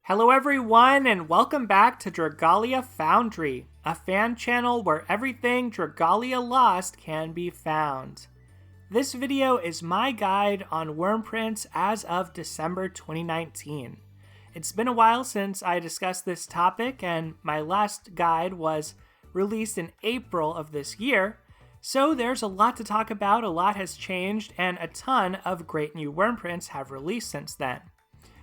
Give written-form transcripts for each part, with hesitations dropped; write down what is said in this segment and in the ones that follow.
Hello everyone, and welcome back to Dragalia Foundry, a fan channel where everything Dragalia Lost can be found. This video is my guide on Wyrmprint as of December 2019. It's been a while since I discussed this topic, and my last guide was released in April of this year, so there's a lot to talk about, a lot has changed, and a ton of great new Wyrmprints have released since then.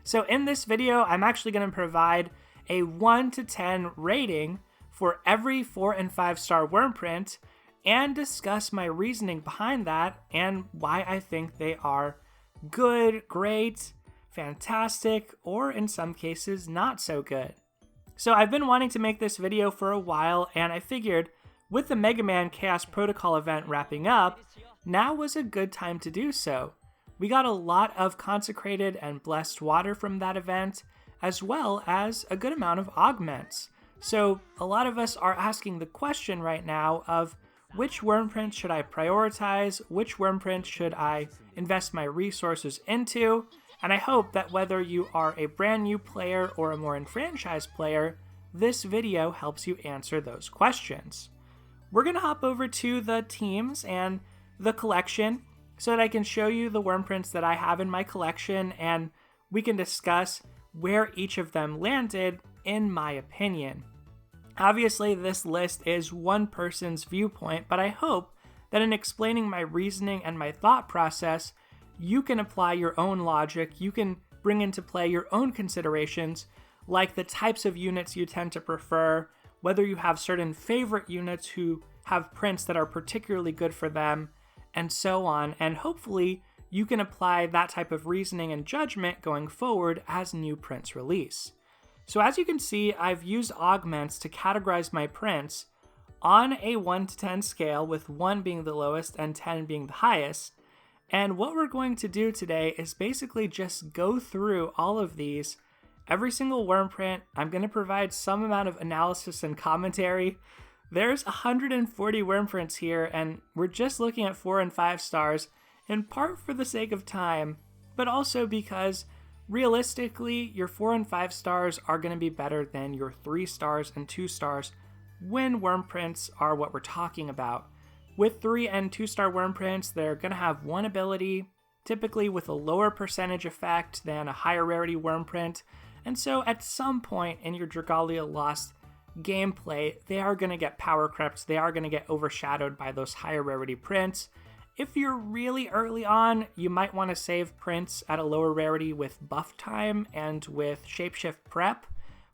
So in this video, I'm actually going to provide a 1 to 10 rating for every 4 and 5 star Wyrmprint and discuss my reasoning behind that and why I think they are good, great, fantastic, or in some cases not so good. So I've been wanting to make this video for a while, and I figured with the Mega Man Chaos Protocol event wrapping up, now was a good time to do so. We got a lot of consecrated and blessed water from that event, as well as a good amount of augments. So a lot of us are asking the question right now of which Wyrmprint should I prioritize, which Wyrmprint should I invest my resources into, and I hope that whether you are a brand new player or a more enfranchised player, this video helps you answer those questions. We're going to hop over to the teams and the collection, so that I can show you the Wyrmprints that I have in my collection, and we can discuss where each of them landed in my opinion. Obviously, this list is one person's viewpoint, but I hope that in explaining my reasoning and my thought process, you can apply your own logic, you can bring into play your own considerations, like the types of units you tend to prefer, whether you have certain favorite units who have prints that are particularly good for them, and so on, and hopefully you can apply that type of reasoning and judgment going forward as new prints release. So as you can see, I've used augments to categorize my prints on a 1 to 10 scale, with 1 being the lowest and 10 being the highest. And what we're going to do today is basically just go through all of these, every single Wyrmprint. I'm going to provide some amount of analysis and commentary. There's 140 Wyrmprints here, and we're just looking at 4 and 5 stars, in part for the sake of time, but also because realistically, your 4 and 5 stars are going to be better than your 3 stars and 2 stars when Wyrmprints are what we're talking about. With 3 and 2 star Wyrmprints, they're going to have one ability, typically with a lower percentage effect than a higher rarity Wyrmprint, and so at some point in your Dragalia Lost gameplay, they are going to get power crept, they are going to get overshadowed by those higher rarity prints. If you're really early on, you might want to save prints at a lower rarity with buff time and with shapeshift prep,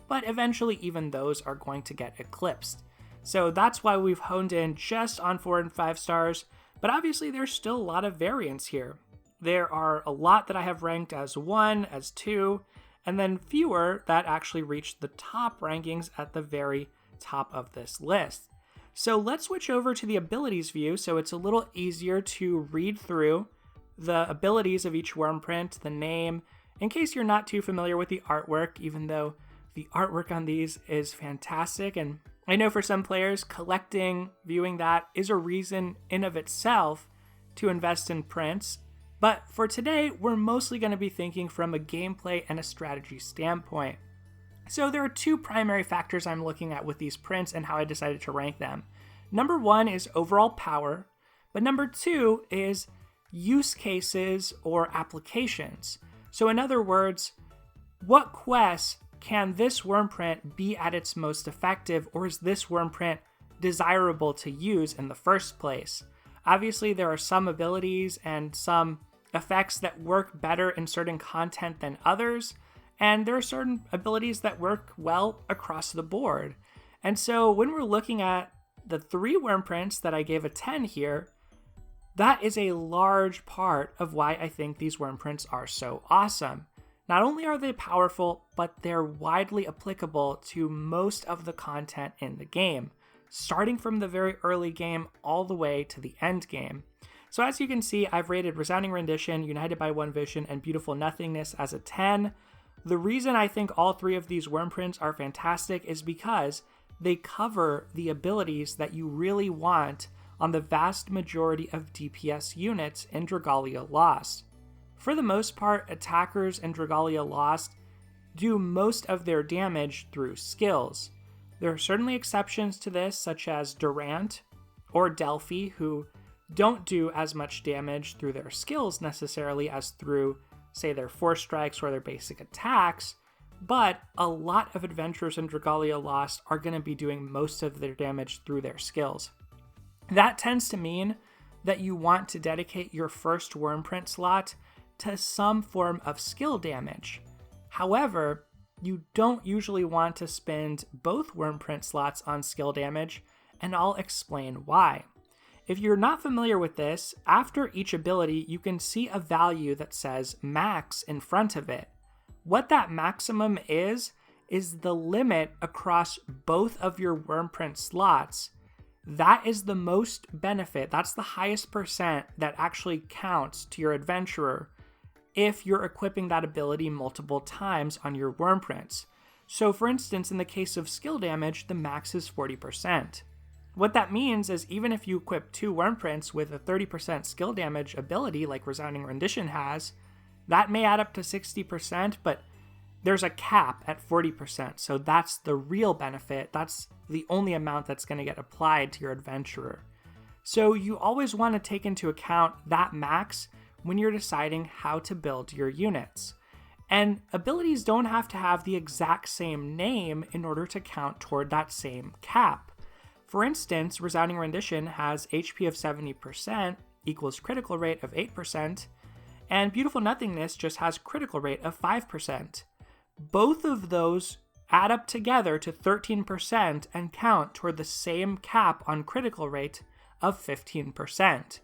but eventually even those are going to get eclipsed. So that's why we've honed in just on 4 and 5 stars, but obviously there's still a lot of variance here. There are a lot that I have ranked as 1, as 2, and then fewer that actually reached the top rankings at the very top of this list. So let's switch over to the abilities view so it's a little easier to read through the abilities of each Wyrmprint, the name, in case you're not too familiar with the artwork, even though the artwork on these is fantastic. And I know for some players, collecting, viewing that is a reason in of itself to invest in prints. But for today, we're mostly going to be thinking from a gameplay and a strategy standpoint. So there are 2 primary factors I'm looking at with these prints and how I decided to rank them. Number 1 is overall power, but number 2 is use cases or applications. So in other words, what quests can this Wyrmprint be at its most effective, or is this Wyrmprint desirable to use in the first place? Obviously, there are some abilities and some effects that work better in certain content than others, and there are certain abilities that work well across the board. And so when we're looking at the 3 Wyrmprints that I gave a 10 here, that is a large part of why I think these Wyrmprints are so awesome. Not only are they powerful, but they're widely applicable to most of the content in the game, starting from the very early game all the way to the end game. So as you can see, I've rated Resounding Rendition, United by One Vision, and Beautiful Nothingness as a 10. The reason I think all 3 of these Wyrmprints are fantastic is because they cover the abilities that you really want on the vast majority of DPS units in Dragalia Lost. For the most part, attackers in Dragalia Lost do most of their damage through skills. There are certainly exceptions to this, such as Durant or Delphi, who don't do as much damage through their skills necessarily as through, say, their force strikes or their basic attacks, but a lot of adventurers in Dragalia Lost are going to be doing most of their damage through their skills. That tends to mean that you want to dedicate your first Wyrmprint slot to some form of skill damage. However, you don't usually want to spend both Wyrmprint slots on skill damage, and I'll explain why. If you're not familiar with this, after each ability, you can see a value that says max in front of it. What that maximum is the limit across both of your Wyrmprint slots. That is the most benefit. That's the highest percent that actually counts to your adventurer if you're equipping that ability multiple times on your Wyrmprints. So for instance, in the case of skill damage, the max is 40%. What that means is even if you equip 2 Wyrmprints with a 30% skill damage ability like Resounding Rendition has, that may add up to 60%, but there's a cap at 40%, so that's the real benefit. That's the only amount that's going to get applied to your adventurer. So you always want to take into account that max when you're deciding how to build your units. And abilities don't have to have the exact same name in order to count toward that same cap. For instance, Resounding Rendition has HP of 70% equals critical rate of 8%, and Beautiful Nothingness just has critical rate of 5%. Both of those add up together to 13% and count toward the same cap on critical rate of 15%.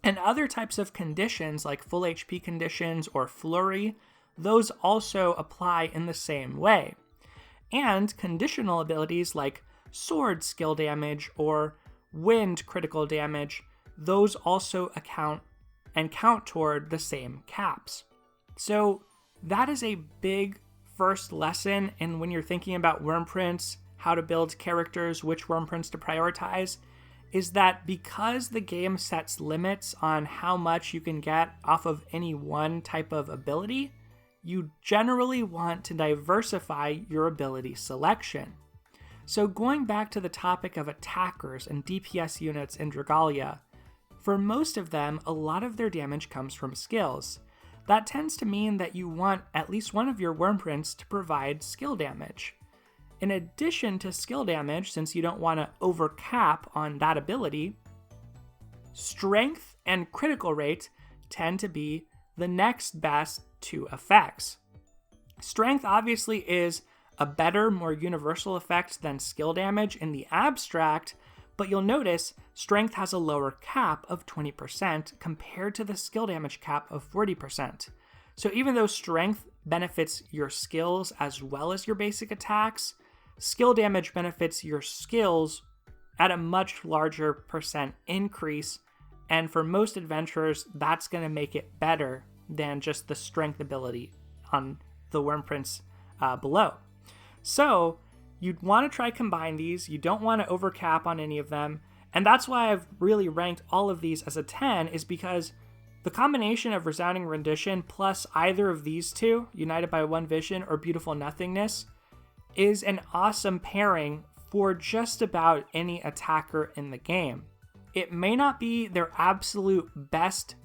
And other types of conditions like full HP conditions or flurry, those also apply in the same way. And conditional abilities like sword skill damage or wind critical damage, those also count toward the same caps. So that is a big first lesson in when you're thinking about Wyrmprints, how to build characters, which Wyrmprints to prioritize, is that because the game sets limits on how much you can get off of any one type of ability, you generally want to diversify your ability selection. So going back to the topic of attackers and DPS units in Dragalia, for most of them, a lot of their damage comes from skills. That tends to mean that you want at least one of your Wyrmprints to provide skill damage. In addition to skill damage, since you don't want to overcap on that ability, strength and critical rate tend to be the next best 2 effects. Strength obviously is a better, more universal effect than skill damage in the abstract, but you'll notice strength has a lower cap of 20% compared to the skill damage cap of 40%. So even though strength benefits your skills as well as your basic attacks, skill damage benefits your skills at a much larger percent increase, and for most adventurers, that's going to make it better than just the strength ability on the Wyrmprints below. So you'd want to try combine these. You don't want to overcap on any of them, and that's why I've really ranked all of these as a 10, is because the combination of Resounding Rendition plus either of these two, United by One Vision or Beautiful Nothingness, is an awesome pairing for just about any attacker in the game. It may not be their absolute best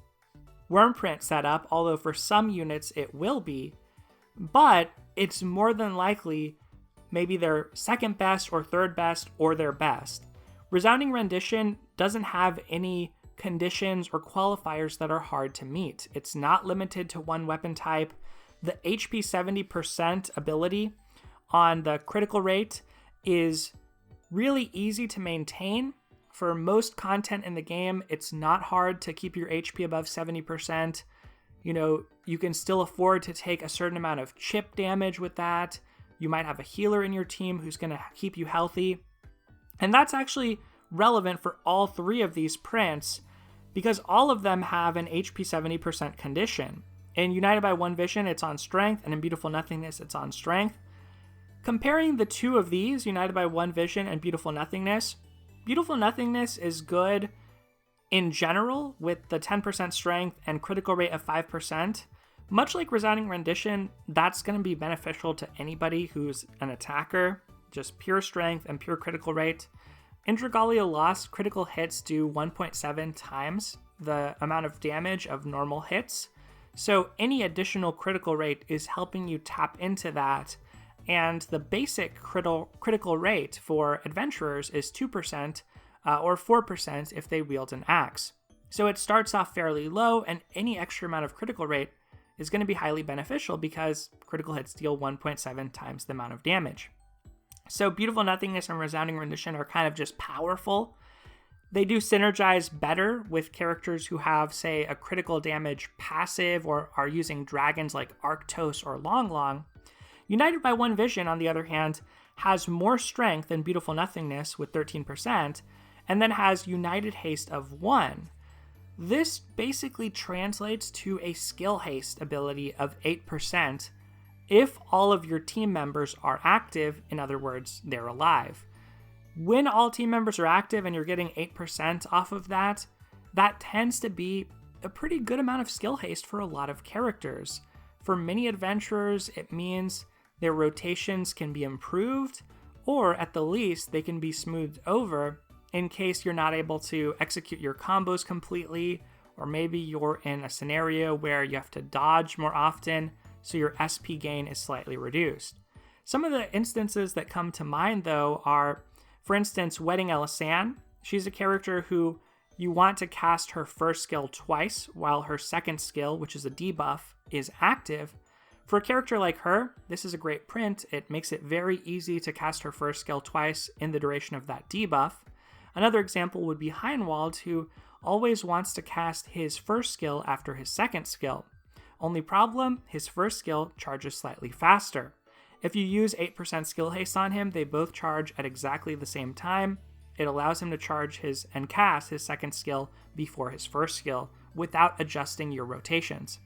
Wyrmprint setup, although for some units it will be, but it's more than likely maybe their second best or third best or their best. Resounding Rendition doesn't have any conditions or qualifiers that are hard to meet. It's not limited to one weapon type. The HP 70% ability on the critical rate is really easy to maintain. For most content in the game, it's not hard to keep your HP above 70%. You know, you can still afford to take a certain amount of chip damage with that. You might have a healer in your team who's going to keep you healthy. And that's actually relevant for all 3 of these prints because all of them have an HP 70% condition. In United by One Vision, it's on strength, and in Beautiful Nothingness, it's on strength. Comparing the 2 of these, United by One Vision and Beautiful Nothingness is good in general with the 10% strength and critical rate of 5%, Much like Resounding Rendition, that's going to be beneficial to anybody who's an attacker, just pure strength and pure critical rate. In Dragalia Lost, critical hits do 1.7 times the amount of damage of normal hits, so any additional critical rate is helping you tap into that, and the basic critical rate for adventurers is 2%, or 4% if they wield an axe. So it starts off fairly low, and any extra amount of critical rate is going to be highly beneficial because critical hits deal 1.7 times the amount of damage. So Beautiful Nothingness and Resounding Rendition are kind of just powerful. They do synergize better with characters who have, say, a critical damage passive or are using dragons like Arctos or Long. United by One Vision, on the other hand, has more strength than Beautiful Nothingness with 13%, and then has United Haste of 1. This basically translates to a skill haste ability of 8% if all of your team members are active, in other words, they're alive. When all team members are active and you're getting 8% off of that, that tends to be a pretty good amount of skill haste for a lot of characters. For many adventurers, it means their rotations can be improved, or at the least, they can be smoothed over in case you're not able to execute your combos completely, or maybe you're in a scenario where you have to dodge more often, so your SP gain is slightly reduced. Some of the instances that come to mind, though, are, for instance, Wedding Elisan. She's a character who you want to cast her first skill twice, while her second skill, which is a debuff, is active. For a character like her, this is a great print. It makes it very easy to cast her first skill twice in the duration of that debuff. Another example would be Heinwald, who always wants to cast his first skill after his second skill. Only problem, his first skill charges slightly faster. If you use 8% skill haste on him, they both charge at exactly the same time. It allows him to charge and cast his second skill before his first skill without adjusting your rotations.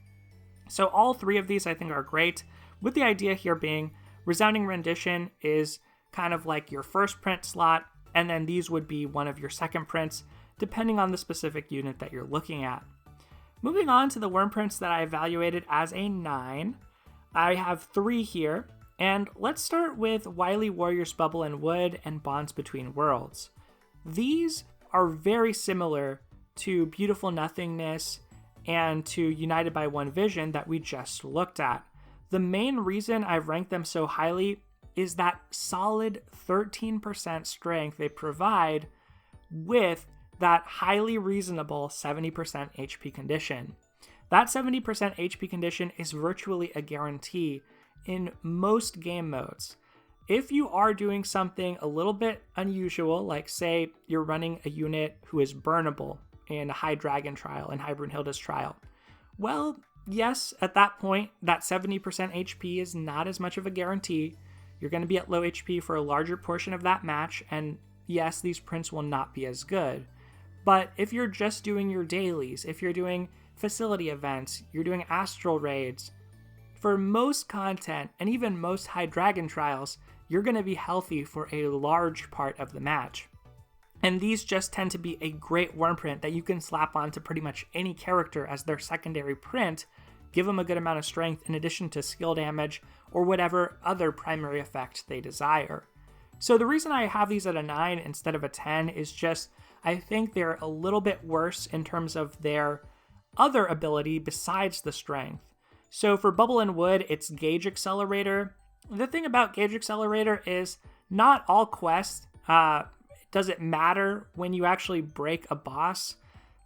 So all three of these I think are great, with the idea here being Resounding Rendition is kind of like your first print slot, and then these would be one of your second prints, depending on the specific unit that you're looking at. Moving on to the Wyrmprints that I evaluated as a 9, I have 3 here, and let's start with Wily Warrior's Bubble and Wood and Bonds Between Worlds. These are very similar to Beautiful Nothingness and to United by One Vision that we just looked at. The main reason I've ranked them so highly is that solid 13% strength they provide with that highly reasonable 70% HP condition. That 70% HP condition is virtually a guarantee in most game modes. If you are doing something a little bit unusual, like say you're running a unit who is burnable in a High Dragon trial, in High Brunhilde's trial, well, yes, at that point, that 70% HP is not as much of a guarantee. You're going to be at low HP for a larger portion of that match, and yes, these prints will not be as good. But if you're just doing your dailies, if you're doing facility events, you're doing astral raids, for most content, and even most High Dragon trials, you're going to be healthy for a large part of the match. And these just tend to be a great Wyrmprint that you can slap onto pretty much any character as their secondary print, give them a good amount of strength in addition to skill damage or whatever other primary effect they desire. So the reason I have these at a 9 instead of a 10 is just I think they're a little bit worse in terms of their other ability besides the strength. So for Bubble and Wood, it's Gauge Accelerator. The thing about Gauge Accelerator is not all quests does it matter when you actually break a boss.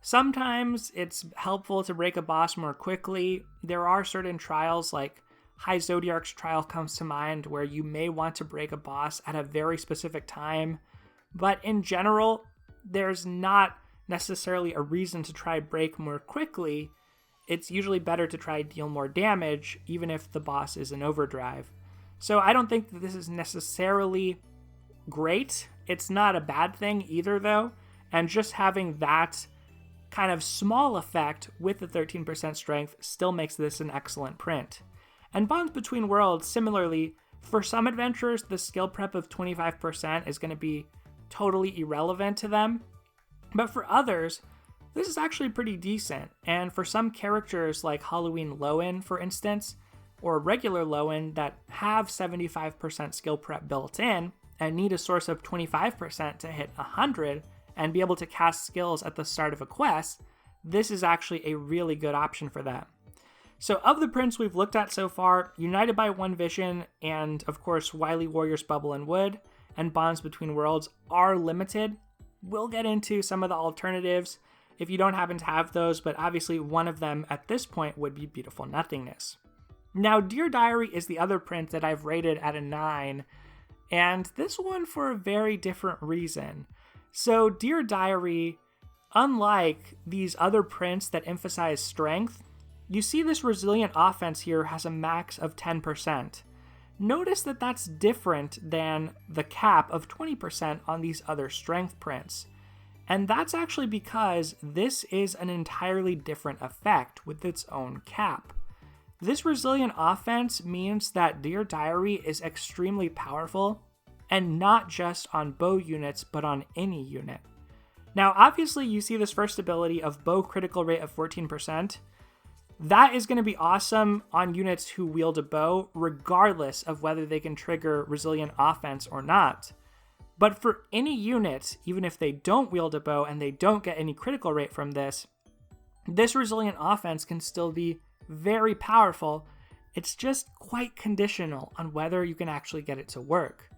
Sometimes it's helpful to break a boss more quickly. There are certain trials, like High Zodiarc's trial comes to mind, where you may want to break a boss at a very specific time. But in general, there's not necessarily a reason to try break more quickly. It's usually better to try deal more damage, even if the boss is in overdrive. So I don't think that this is necessarily great. It's not a bad thing either, though. And just having that kind of small effect with the 13% strength still makes this an excellent print. And Bonds Between Worlds, similarly, for some adventurers, the skill prep of 25% is going to be totally irrelevant to them. But for others, this is actually pretty decent, and for some characters like Halloween Lowen, for instance, or regular Lowen that have 75% skill prep built in and need a source of 25% to hit 100 and be able to cast skills at the start of a quest, this is actually a really good option for them. So of the prints we've looked at so far, United by One Vision and of course Wily Warrior's Bubble and Wood and Bonds Between Worlds are limited. We'll get into some of the alternatives if you don't happen to have those, but obviously one of them at this point would be Beautiful Nothingness. Now, Dear Diary is the other print that I've rated at a 9, and this one for a very different reason. So Dear Diary, unlike these other prints that emphasize strength, you see this resilient offense here has a max of 10%. Notice that that's different than the cap of 20% on these other strength prints. And that's actually because this is an entirely different effect with its own cap. This resilient offense means that Dear Diary is extremely powerful, and not just on bow units, but on any unit. Now, obviously, you see this first ability of bow critical rate of 14%. That is going to be awesome on units who wield a bow, regardless of whether they can trigger resilient offense or not. But for any unit, even if they don't wield a bow and they don't get any critical rate from this resilient offense can still be very powerful. It's just quite conditional on whether you can actually get it to work.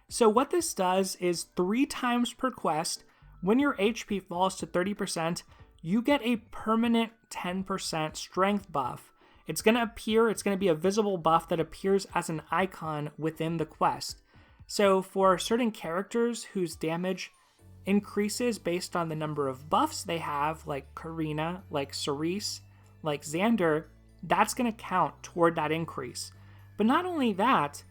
So what this does is 3 times per quest, when your HP falls to 30%, you get a permanent 10% strength buff. It's going to be a visible buff that appears as an icon within the quest. So for certain characters whose damage increases based on the number of buffs they have, like Karina, like Cerise, like Xander, that's going to count toward that increase. But not only that,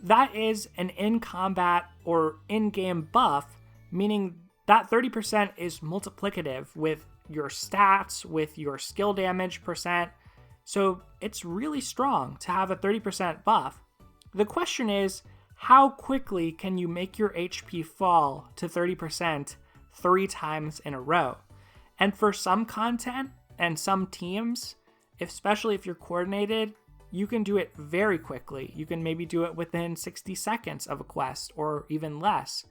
that is an in-combat or in-game buff, meaning that 30% is multiplicative with your stats, with your skill damage percent. So it's really strong to have a 30% buff. The question is, how quickly can you make your HP fall to 30% 3 times in a row? And for some content and some teams, especially if you're coordinated, you can do it very quickly. You can maybe do it within 60 seconds of a quest or even less.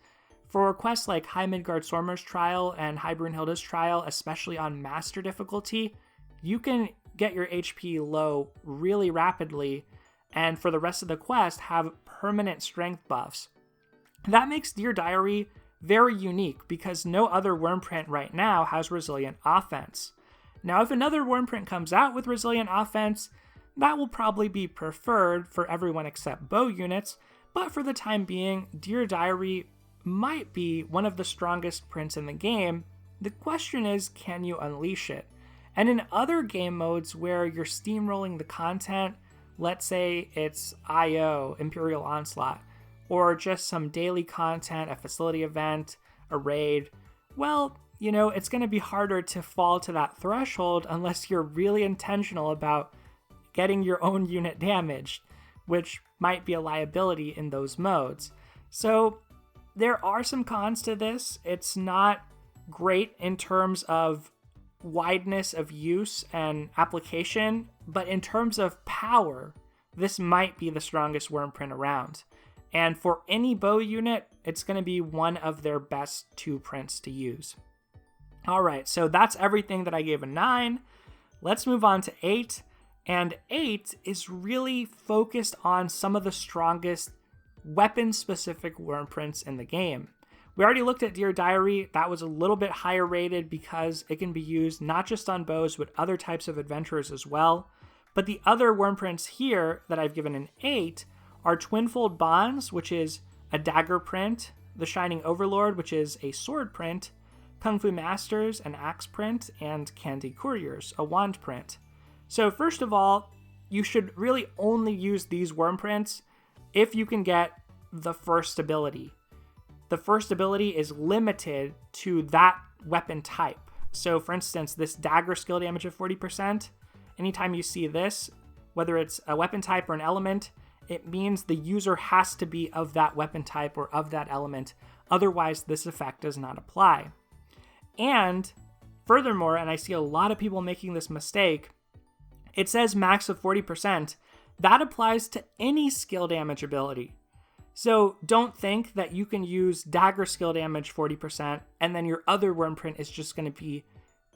For quests like High Midgard Sormer's Trial and High Brunhilde's Trial, especially on Master difficulty, you can get your HP low really rapidly, and for the rest of the quest have permanent strength buffs. That makes Dear Diary very unique because no other Wyrmprint right now has resilient offense. Now, if another Wyrmprint comes out with resilient offense, that will probably be preferred for everyone except bow units, but for the time being, Dear Diary might be one of the strongest prints in the game. The question is, can you unleash it? And in other game modes where you're steamrolling the content, let's say it's IO, Imperial Onslaught, or just some daily content, a facility event, a raid, well, it's going to be harder to fall to that threshold unless you're really intentional about getting your own unit damaged, which might be a liability in those modes. So there are some cons to this. It's not great in terms of wideness of use and application, but in terms of power, this might be the strongest Wyrmprint around. And for any bow unit, it's going to be one of their best 2 prints to use. Alright, so that's everything that I gave a 9. Let's move on to 8. And 8 is really focused on some of the strongest weapon-specific Wyrmprints in the game. We already looked at Dear Diary. That was a little bit higher rated because it can be used not just on bows, but other types of adventurers as well. But the other Wyrmprints here that I've given an 8 are Twinfold Bonds, which is a dagger print, the Shining Overlord, which is a sword print, Kung Fu Masters, an axe print, and Candy Couriers, a wand print. So first of all, you should really only use these Wyrmprints if you can get the first ability. The first ability is limited to that weapon type. So for instance, this dagger skill damage of 40%, anytime you see this, whether it's a weapon type or an element, it means the user has to be of that weapon type or of that element. Otherwise, this effect does not apply. And Furthermore, and I see a lot of people making this mistake, it says max of 40%. That applies to any skill damage ability. So don't think that you can use dagger skill damage 40% and then your other Wyrmprint is just going to be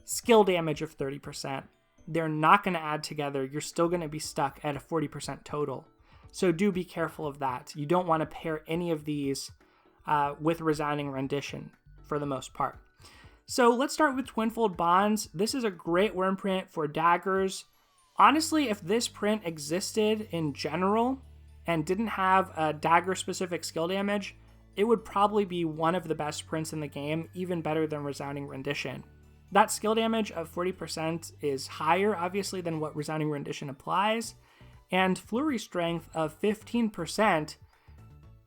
skill damage of 30%. They're not going to add together. You're still going to be stuck at a 40% total. So do be careful of that. You don't want to pair any of these with Resounding Rendition for the most part. So let's start with Twinfold Bonds. This is a great Wyrmprint for daggers. Honestly, if this print existed in general and didn't have a dagger-specific skill damage, it would probably be one of the best prints in the game, even better than Resounding Rendition. That skill damage of 40% is higher, obviously, than what Resounding Rendition applies, and Flurry Strength of 15%,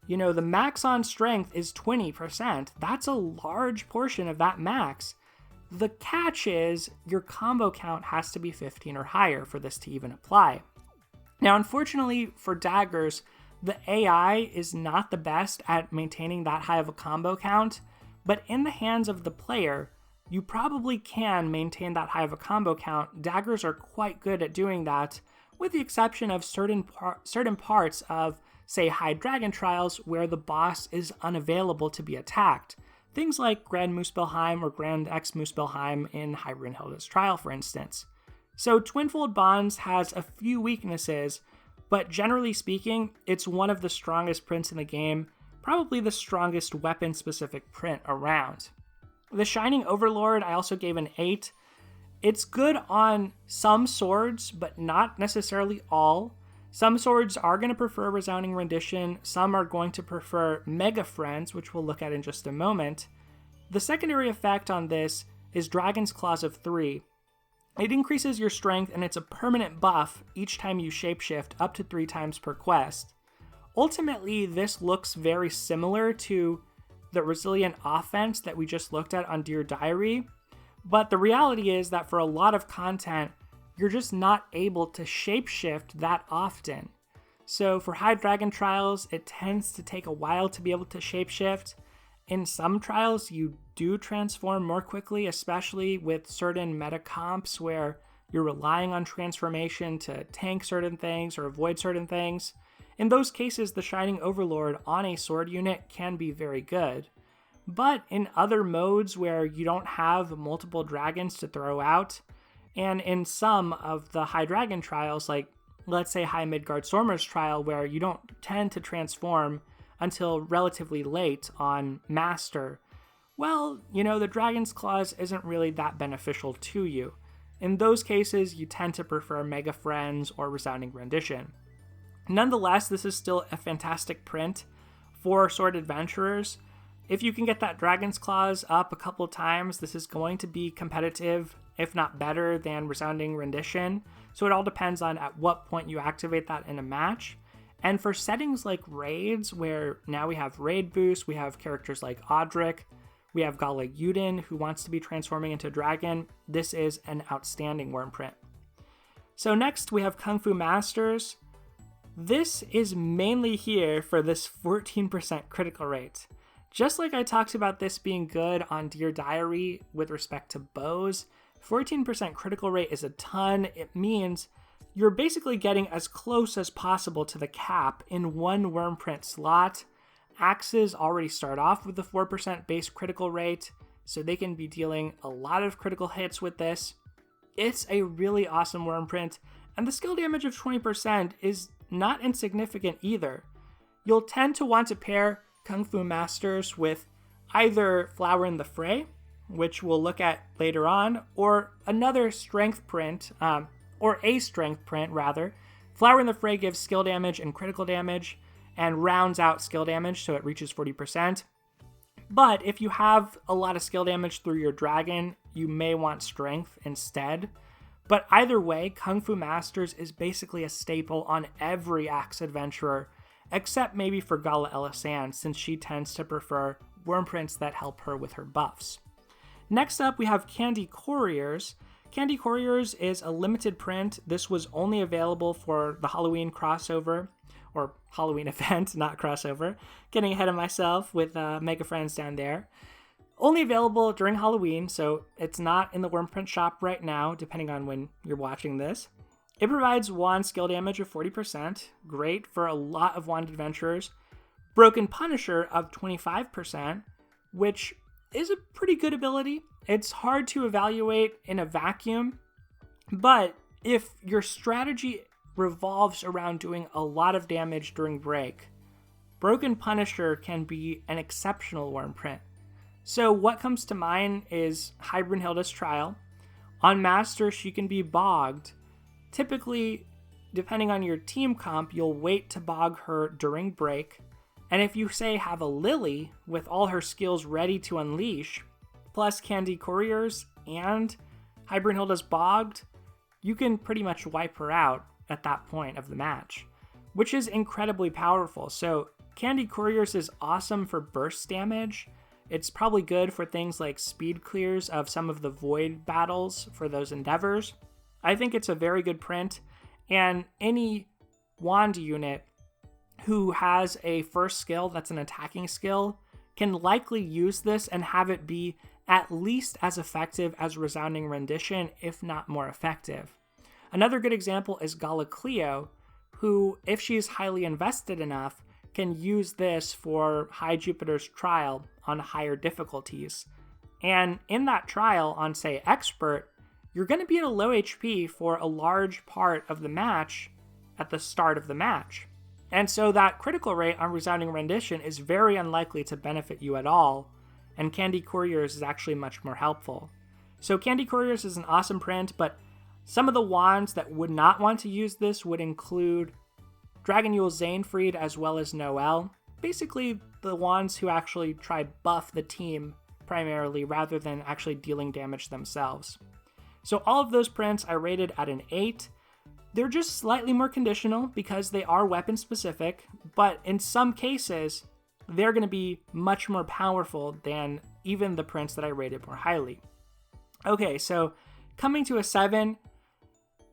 the max on strength is 20%. That's a large portion of that max. The catch is your combo count has to be 15 or higher for this to even apply. Now, unfortunately for daggers, the AI is not the best at maintaining that high of a combo count, but in the hands of the player, you probably can maintain that high of a combo count. Daggers are quite good at doing that, with the exception of certain parts of, say, high dragon trials where the boss is unavailable to be attacked. Things like Grand Muspelheim or Grand X Muspelheim in High Brunhilde's trial, for instance. So Twinfold Bonds has a few weaknesses, but generally speaking, it's one of the strongest prints in the game, probably the strongest weapon-specific print around. The Shining Overlord I also gave an 8. It's good on some swords, but not necessarily all. Some swords are going to prefer Resounding Rendition, some are going to prefer Mega Friends, which we'll look at in just a moment. The secondary effect on this is Dragon's Claws of 3. It increases your strength and it's a permanent buff each time you shapeshift up to 3 times per quest. Ultimately, this looks very similar to the Resilient Offense that we just looked at on Dear Diary, but the reality is that for a lot of content, you're just not able to shapeshift that often. So for high dragon trials, it tends to take a while to be able to shapeshift. In some trials, you do transform more quickly, especially with certain meta comps where you're relying on transformation to tank certain things or avoid certain things. In those cases, the Shining Overlord on a sword unit can be very good. But in other modes where you don't have multiple dragons to throw out, and in some of the high dragon trials, like let's say High Midgard Stormer's trial, where you don't tend to transform until relatively late on Master, well, the Dragon's Claws isn't really that beneficial to you. In those cases, you tend to prefer Mega Friends or Resounding Rendition. Nonetheless, this is still a fantastic print for sword adventurers. If you can get that Dragon's Claws up a couple times, this is going to be competitive, if not better, than Resounding Rendition. So it all depends on at what point you activate that in a match. And for settings like raids, where now we have raid boost, we have characters like Audric, we have Gala Yuden, who wants to be transforming into a dragon, this is an outstanding Wyrmprint. So next we have Kung Fu Masters. This is mainly here for this 14% critical rate. Just like I talked about this being good on Dear Diary with respect to bows, 14% critical rate is a ton. It means you're basically getting as close as possible to the cap in one Wyrmprint slot. Axes already start off with the 4% base critical rate, so they can be dealing a lot of critical hits with this. It's a really awesome Wyrmprint, and the skill damage of 20% is not insignificant either. You'll tend to want to pair Kung Fu Masters with either Flower in the Fray, which we'll look at later on, or another strength print, or a strength print rather. Flower in the Fray gives skill damage and critical damage, and rounds out skill damage so it reaches 40%. But if you have a lot of skill damage through your dragon, you may want strength instead. But either way, Kung Fu Masters is basically a staple on every Axe Adventurer, except maybe for Gala Elisan, since she tends to prefer Wyrmprints that help her with her buffs. Next up, we have Candy Couriers. Candy Couriers is a limited print. This was only available for the Halloween crossover, or Halloween event, not crossover. Getting ahead of myself with Mega Friends down there. Only available during Halloween, so it's not in the Wyrmprint shop right now, depending on when you're watching this. It provides wand skill damage of 40%, great for a lot of wand adventurers. Broken Punisher of 25%, which is a pretty good ability. It's hard to evaluate in a vacuum, but if your strategy revolves around doing a lot of damage during break, Broken Punisher can be an exceptional Wyrmprint. So what comes to mind is Brunhilde's Trial. On Master, she can be bogged. Typically, depending on your team comp, you'll wait to bog her during break. And if you, say, have a Lily with all her skills ready to unleash, plus Candy Couriers and Brunhilde's bogged, you can pretty much wipe her out at that point of the match, which is incredibly powerful. So Candy Couriers is awesome for burst damage. It's probably good for things like speed clears of some of the void battles for those endeavors. I think it's a very good print, and any wand unit who has a first skill that's an attacking skill can likely use this and have it be at least as effective as Resounding Rendition, if not more effective. Another good example is Galacleo, who, if she's highly invested enough, can use this for High Jupiter's Trial on higher difficulties. And in that trial on, say, Expert, you're going to be at a low HP for a large part of the match at the start of the match. And so that critical rate on Resounding Rendition is very unlikely to benefit you at all, and Candy Couriers is actually much more helpful. So Candy Couriers is an awesome print, but some of the wands that would not want to use this would include Dragon Yule Zanefried as well as Noelle. Basically, the wands who actually try buff the team primarily rather than actually dealing damage themselves. So all of those prints I rated at an 8. They're just slightly more conditional because they are weapon specific, but in some cases, they're going to be much more powerful than even the prints that I rated more highly. Okay, so coming to a 7,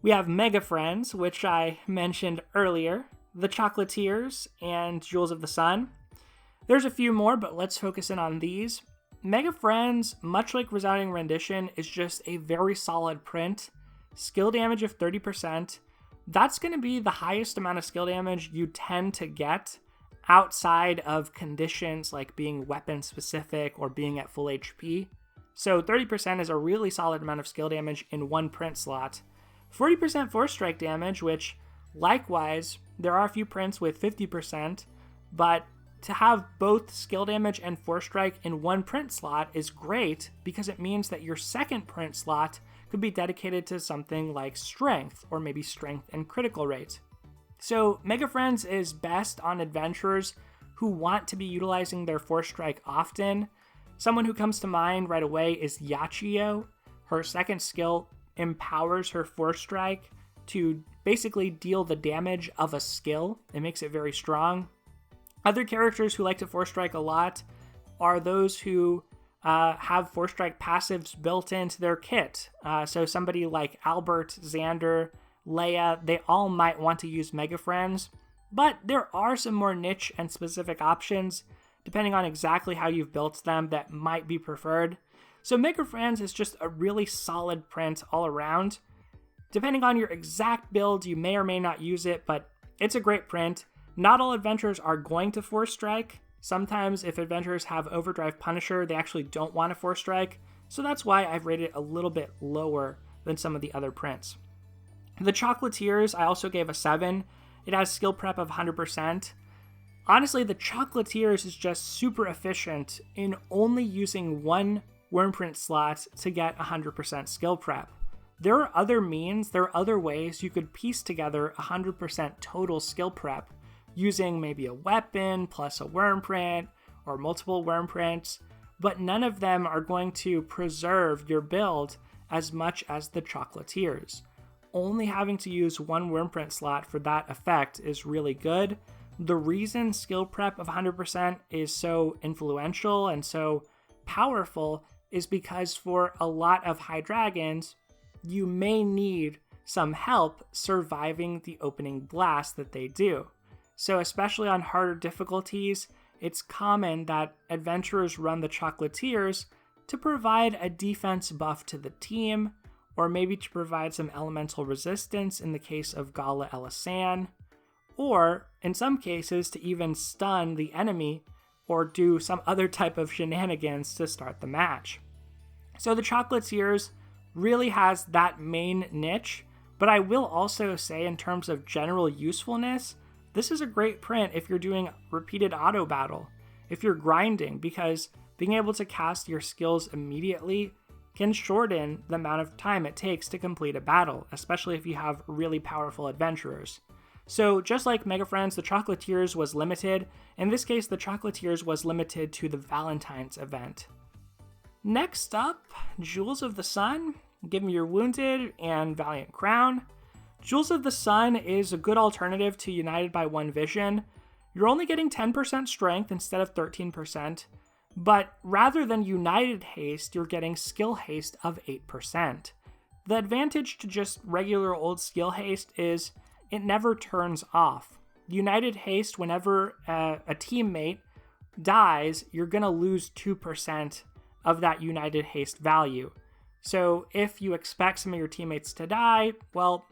we have Mega Friends, which I mentioned earlier, the Chocolatiers, and Jewels of the Sun. There's a few more, but let's focus in on these. Mega Friends, much like Resounding Rendition, is just a very solid print. Skill damage of 30%. That's going to be the highest amount of skill damage you tend to get outside of conditions like being weapon specific or being at full HP. So 30% is a really solid amount of skill damage in one print slot. 40% force strike damage, which likewise, there are a few prints with 50%, but to have both skill damage and force strike in one print slot is great because it means that your second print slot could be dedicated to something like strength, or maybe strength and critical rate. So Mega Friends is best on adventurers who want to be utilizing their force strike often. Someone who comes to mind right away is Yoshio. Her second skill empowers her force strike to basically deal the damage of a skill. It makes it very strong. Other characters who like to force strike a lot are those who have force strike passives built into their kit. So somebody like Albert, Xander, Leia, they all might want to use Mega Friends, but there are some more niche and specific options depending on exactly how you've built them that might be preferred. So Mega Friends is just a really solid print all around. Depending on your exact build, you may or may not use it, but it's a great print. Not all adventurers are going to force strike. Sometimes if adventurers have Overdrive Punisher, they actually don't want to force strike, so that's why I've rated it a little bit lower than some of the other prints. The Chocolatiers I also gave a 7. It has skill prep of 100%. Honestly, the Chocolatiers is just super efficient in only using one Wyrmprint slot to get 100% skill prep. There are other means, there are other ways you could piece together 100% total skill prep using maybe a weapon plus a Wyrmprint or multiple Wyrmprints, but none of them are going to preserve your build as much as the Chocolatiers. Only having to use one Wyrmprint slot for that effect is really good. The reason skill prep of 100% is so influential and so powerful is because for a lot of high dragons, you may need some help surviving the opening blast that they do. So especially on harder difficulties, it's common that adventurers run the Chocolatiers to provide a defense buff to the team, or maybe to provide some elemental resistance in the case of Gala Elisan, or in some cases to even stun the enemy or do some other type of shenanigans to start the match. So the Chocolatiers really has that main niche, but I will also say in terms of general usefulness, this is a great print if you're doing repeated auto battle, if you're grinding, because being able to cast your skills immediately can shorten the amount of time it takes to complete a battle, especially if you have really powerful adventurers. So just like Mega Friends, the Chocolatiers was limited. In this case, the Chocolatiers was limited to the Valentine's event. Next up, Jewels of the Sun, Give Me Your Wounded, and Valiant Crown. Jewels of the Sun is a good alternative to United by One Vision. You're only getting 10% strength instead of 13%, but rather than United Haste, you're getting Skill Haste of 8%. The advantage to just regular old Skill Haste is it never turns off. United Haste, whenever a teammate dies, you're going to lose 2% of that United Haste value. So if you expect some of your teammates to die, well,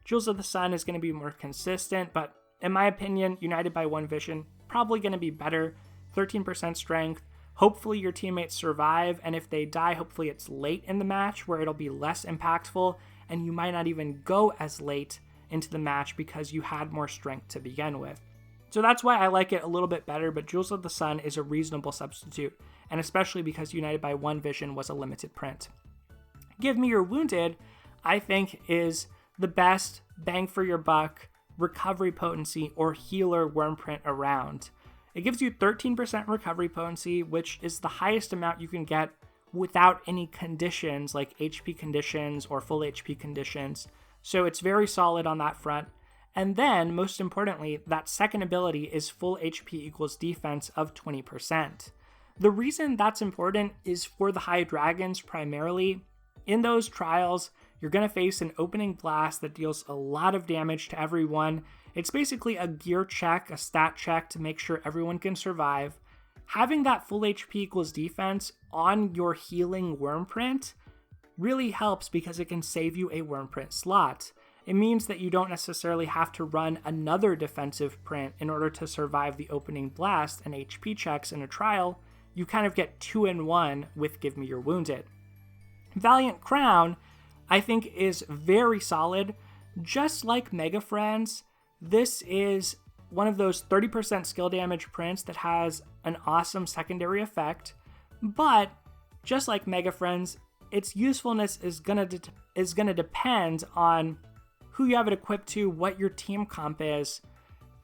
Jewels of the Sun is going to be more consistent, but in my opinion, United by One Vision, probably going to be better. 13% strength. Hopefully your teammates survive, and if they die, hopefully it's late in the match where it'll be less impactful, and you might not even go as late into the match because you had more strength to begin with. So that's why I like it a little bit better, but Jewels of the Sun is a reasonable substitute, and especially because United by One Vision was a limited print. Give Me Your Wounded, I think, is the best bang for your buck recovery potency or healer Wyrmprint around. It gives you 13% recovery potency, which is the highest amount you can get without any conditions like HP conditions or full HP conditions. So it's very solid on that front. And then, most importantly, that second ability is full HP equals defense of 20%. The reason that's important is for the high dragons primarily. In those trials, you're going to face an opening blast that deals a lot of damage to everyone. It's basically a gear check, a stat check to make sure everyone can survive. Having that full HP equals defense on your healing Wyrmprint really helps because it can save you a Wyrmprint slot. It means that you don't necessarily have to run another defensive print in order to survive the opening blast and HP checks in a trial. You kind of get 2-in-1 with Give Me Your Wounded. Valiant Crown, I think, is very solid. Just like Mega Friends, this is one of those 30% skill damage prints that has an awesome secondary effect, but just like Mega Friends, its usefulness is gonna depend on who you have it equipped to, what your team comp is.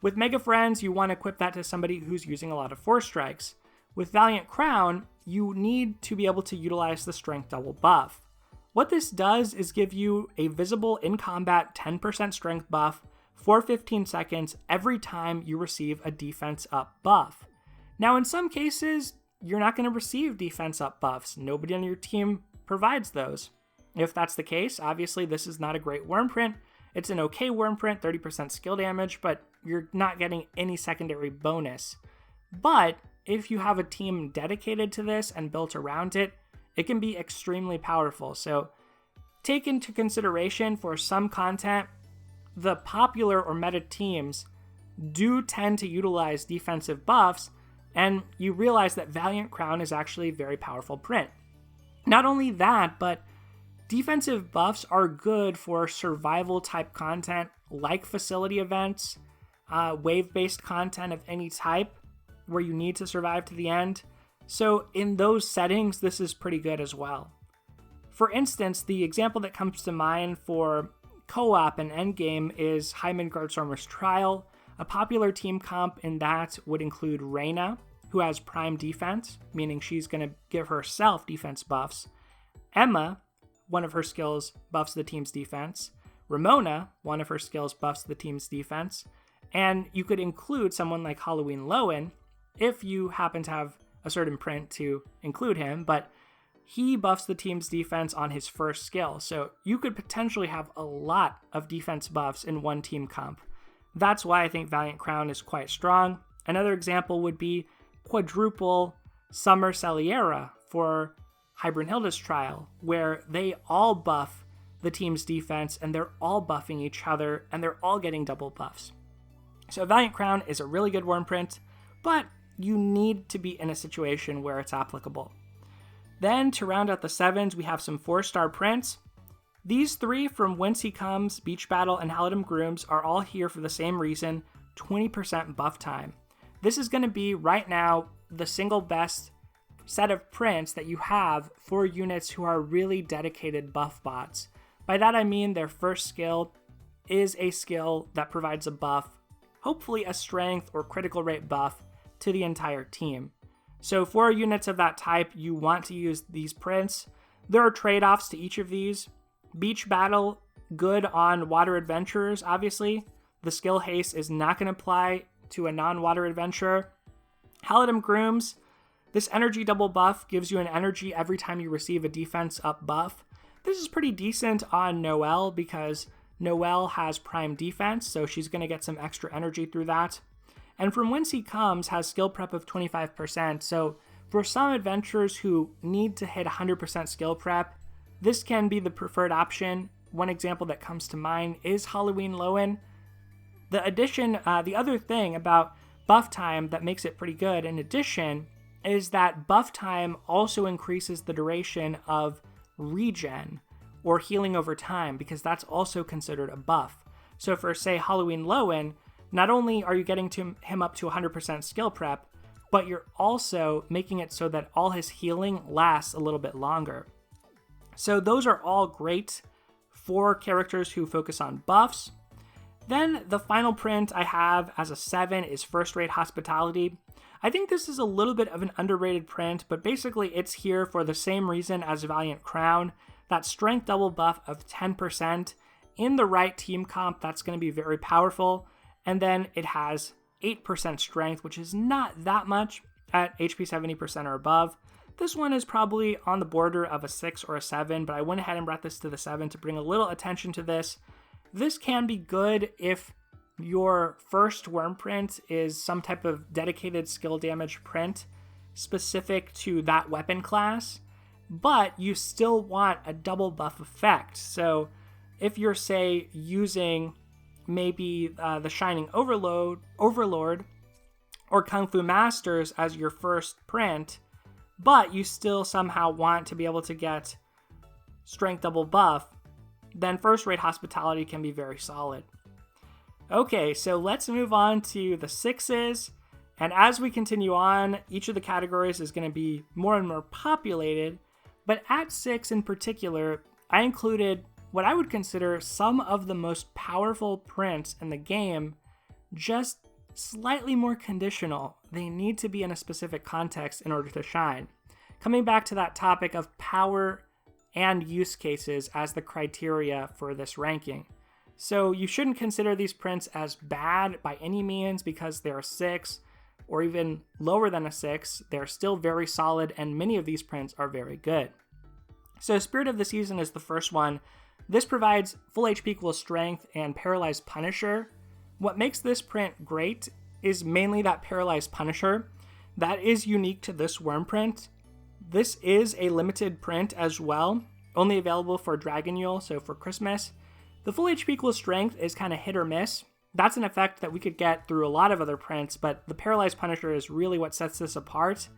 With Mega Friends, you want to equip that to somebody who's using a lot of Force Strikes. With Valiant Crown, you need to be able to utilize the Strength Double buff. What this does is give you a visible in-combat 10% strength buff for 15 seconds every time you receive a defense up buff. Now, in some cases, you're not going to receive defense up buffs. Nobody on your team provides those. If that's the case, obviously this is not a great Wyrmprint. It's an okay Wyrmprint, 30% skill damage, but you're not getting any secondary bonus. But if you have a team dedicated to this and built around it, it can be extremely powerful. So take into consideration for some content, the popular or meta teams do tend to utilize defensive buffs, and you realize that Valiant Crown is actually a very powerful print. Not only that, but defensive buffs are good for survival type content like facility events, wave-based content of any type where you need to survive to the end. So in those settings, this is pretty good as well. For instance, the example that comes to mind for co-op and endgame is Hyman Guardstormer's Trial. A popular team comp in that would include Reyna, who has prime defense, meaning she's going to give herself defense buffs. Emma, one of her skills buffs the team's defense. Ramona, one of her skills buffs the team's defense. And you could include someone like Halloween Lowen if you happen to have a certain print to include him, but he buffs the team's defense on his first skill. So you could potentially have a lot of defense buffs in one team comp. That's why I think Valiant Crown is quite strong. Another example would be quadruple Summer Celiera for Brunhilde's trial, where they all buff the team's defense and they're all buffing each other and they're all getting double buffs. So Valiant Crown is a really good Wyrmprint, but you need to be in a situation where it's applicable. Then to round out the 7s, we have some 4-star prints. These 3 from Whence He Comes, Beach Battle, and Halidom Grooms are all here for the same reason, 20% buff time. This is going to be, right now, the single best set of prints that you have for units who are really dedicated buff bots. By that I mean their first skill is a skill that provides a buff, hopefully a strength or critical rate buff, to the entire team. So for units of that type, you want to use these prints. There are trade-offs to each of these. Beach Battle, good on water adventurers, obviously. The skill haste is not going to apply to a non-water adventurer. Halidom Grooms, this energy double buff gives you an energy every time you receive a defense up buff. This is pretty decent on Noelle because Noelle has prime defense, so she's going to get some extra energy through that. And from Whence He Comes has skill prep of 25%, so for some adventurers who need to hit 100% skill prep, this can be the preferred option. One example that comes to mind is Halloween Lowen. The other thing about buff time that makes it pretty good, in addition, is that buff time also increases the duration of regen or healing over time, because that's also considered a buff. So for, say, Halloween Lowen, not only are you getting him up to 100% skill prep, but you're also making it so that all his healing lasts a little bit longer. So those are all great for characters who focus on buffs. Then the final print I have as a 7 is First Rate Hospitality. I think this is a little bit of an underrated print, but basically it's here for the same reason as Valiant Crown. That strength double buff of 10%. In the right team comp, that's going to be very powerful. And then it has 8% strength, which is not that much at HP 70% or above. This one is probably on the border of a 6 or a 7, but I went ahead and brought this to the 7 to bring a little attention to this. This can be good if your first Wyrmprint is some type of dedicated skill damage print specific to that weapon class, but you still want a double buff effect. So if you're, say, using maybe the Shining Overlord or Kung Fu Masters as your first print, but you still somehow want to be able to get strength double buff, then First Rate Hospitality can be very solid. Okay, so let's move on to the 6s, and as we continue on, each of the categories is going to be more and more populated, but at 6 in particular, I included what I would consider some of the most powerful prints in the game, just slightly more conditional. They need to be in a specific context in order to shine. Coming back to that topic of power and use cases as the criteria for this ranking. So you shouldn't consider these prints as bad by any means because they're a 6 or even lower than a 6. They're still very solid, and many of these prints are very good. So Spirit of the Season is the first one. This provides full HP equals strength and Paralyzed Punisher. What makes this print great is mainly that Paralyzed Punisher. That is unique to this Wyrmprint. This is a limited print as well, only available for Dragon Yule, so for Christmas. The full HP equals strength is kind of hit or miss. That's an effect that we could get through a lot of other prints, but the Paralyzed Punisher is really what sets this apart.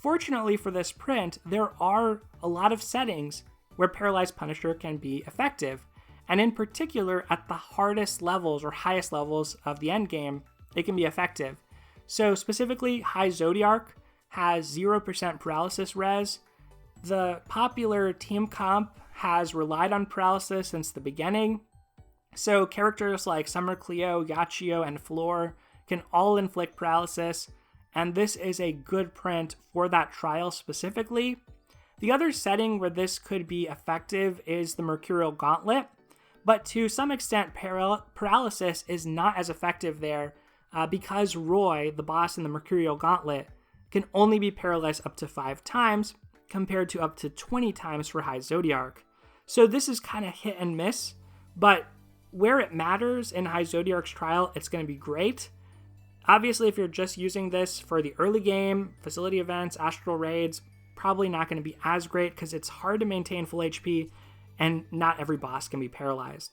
Fortunately for this print, there are a lot of settings where Paralyzed Punisher can be effective, and in particular at the hardest levels or highest levels of the endgame, it can be effective. So specifically, High Zodiarch has 0% paralysis res. The popular team comp has relied on paralysis since the beginning, so characters like Summer Cleo, Yoshio, and Floor can all inflict paralysis, and this is a good print for that trial specifically. The other setting where this could be effective is the Mercurial Gauntlet, but to some extent paralysis is not as effective there because Roy, the boss in the Mercurial Gauntlet, can only be paralyzed up to 5 times compared to up to 20 times for High Zodiarch. So this is kind of hit and miss, but where it matters in High Zodiarch's trial, it's going to be great. Obviously, if you're just using this for the early game, facility events, astral raids, probably not going to be as great because it's hard to maintain full HP and not every boss can be paralyzed.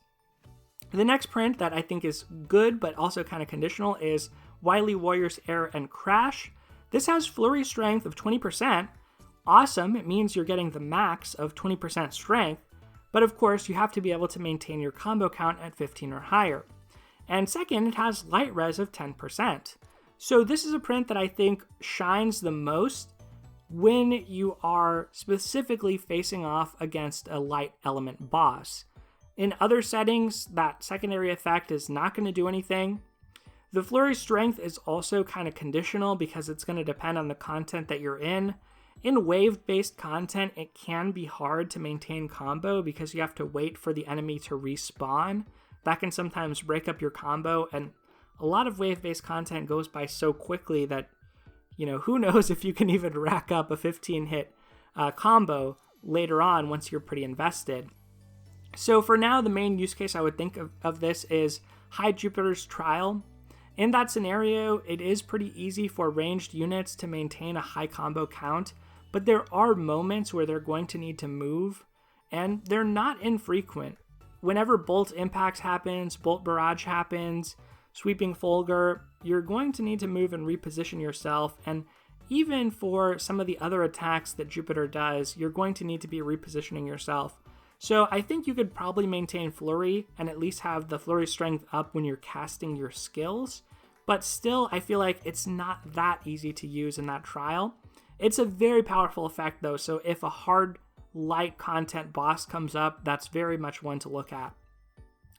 The next print that I think is good but also kind of conditional is Wily Warrior's Air and Crash. This has Flurry Strength of 20%. Awesome, it means you're getting the max of 20% strength, but of course you have to be able to maintain your combo count at 15 or higher. And second, it has Light Res of 10%. So this is a print that I think shines the most when you are specifically facing off against a light element boss. In other settings, that secondary effect is not going to do anything. The Flurry Strength is also kind of conditional because it's going to depend on the content that you're in. In wave-based content, it can be hard to maintain combo because you have to wait for the enemy to respawn. That can sometimes break up your combo, and a lot of wave-based content goes by so quickly that, who knows if you can even rack up a 15-hit combo later on once you're pretty invested. So for now, the main use case I would think of this is High Jupiter's Trial. In that scenario, it is pretty easy for ranged units to maintain a high combo count, but there are moments where they're going to need to move, and they're not infrequent. Whenever Bolt Impacts happens, Bolt Barrage happens, Sweeping Fulgur, you're going to need to move and reposition yourself, and even for some of the other attacks that Jupiter does, you're going to need to be repositioning yourself. So I think you could probably maintain Flurry and at least have the Flurry Strength up when you're casting your skills, but still I feel like it's not that easy to use in that trial. It's a very powerful effect though, so if a hard light content boss comes up, that's very much one to look at.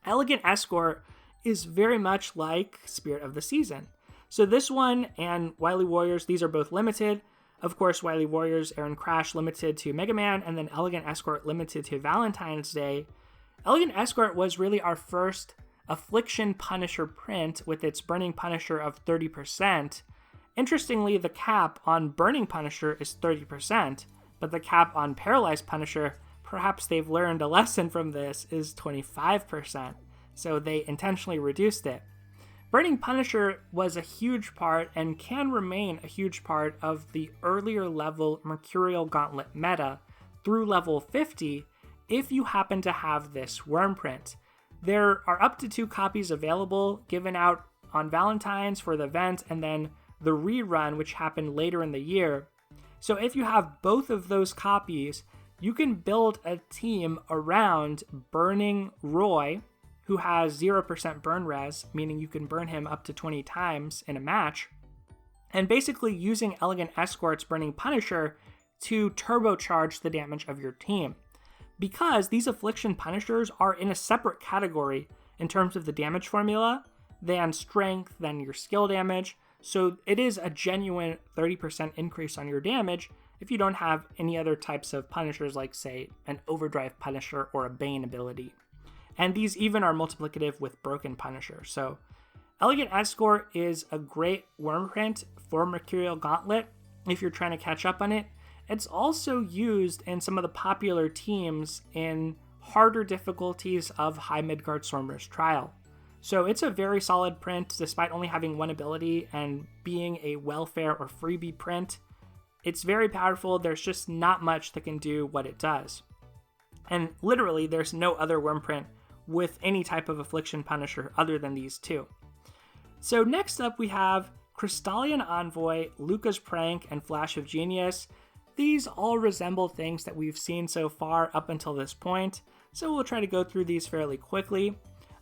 Elegant Escort is very much like Spirit of the Season. So this one and Wily Warriors, these are both limited. Of course, Wily Warriors, Air and Crash limited to Mega Man, and then Elegant Escort limited to Valentine's Day. Elegant Escort was really our first Affliction Punisher print with its Burning Punisher of 30%. Interestingly, the cap on Burning Punisher is 30%, but the cap on Paralyzed Punisher, perhaps they've learned a lesson from this, is 25%. So they intentionally reduced it. Burning Punisher was a huge part and can remain a huge part of the earlier level Mercurial Gauntlet meta through level 50 if you happen to have this Wyrmprint. There are up to 2 copies available given out on Valentine's for the event and then the rerun which happened later in the year. So if you have both of those copies, you can build a team around Burning Roy, who has 0% burn res, meaning you can burn him up to 20 times in a match, and basically using Elegant Escort's Burning Punisher to turbocharge the damage of your team. Because these Affliction Punishers are in a separate category in terms of the damage formula than strength, than your skill damage, so it is a genuine 30% increase on your damage if you don't have any other types of Punishers like, say, an Overdrive Punisher or a Bane ability. And these even are multiplicative with Broken Punisher. So Elegant Escort is a great Wyrmprint for Mercurial Gauntlet if you're trying to catch up on it. It's also used in some of the popular teams in harder difficulties of High Midgard Stormer's Trial. So it's a very solid print despite only having one ability and being a welfare or freebie print. It's very powerful, there's just not much that can do what it does. And literally there's no other Wyrmprint with any type of Affliction Punisher other than these 2. So next up we have Crystallian Envoy, Luca's Prank, and Flash of Genius. These all resemble things that we've seen so far up until this point, so we'll try to go through these fairly quickly.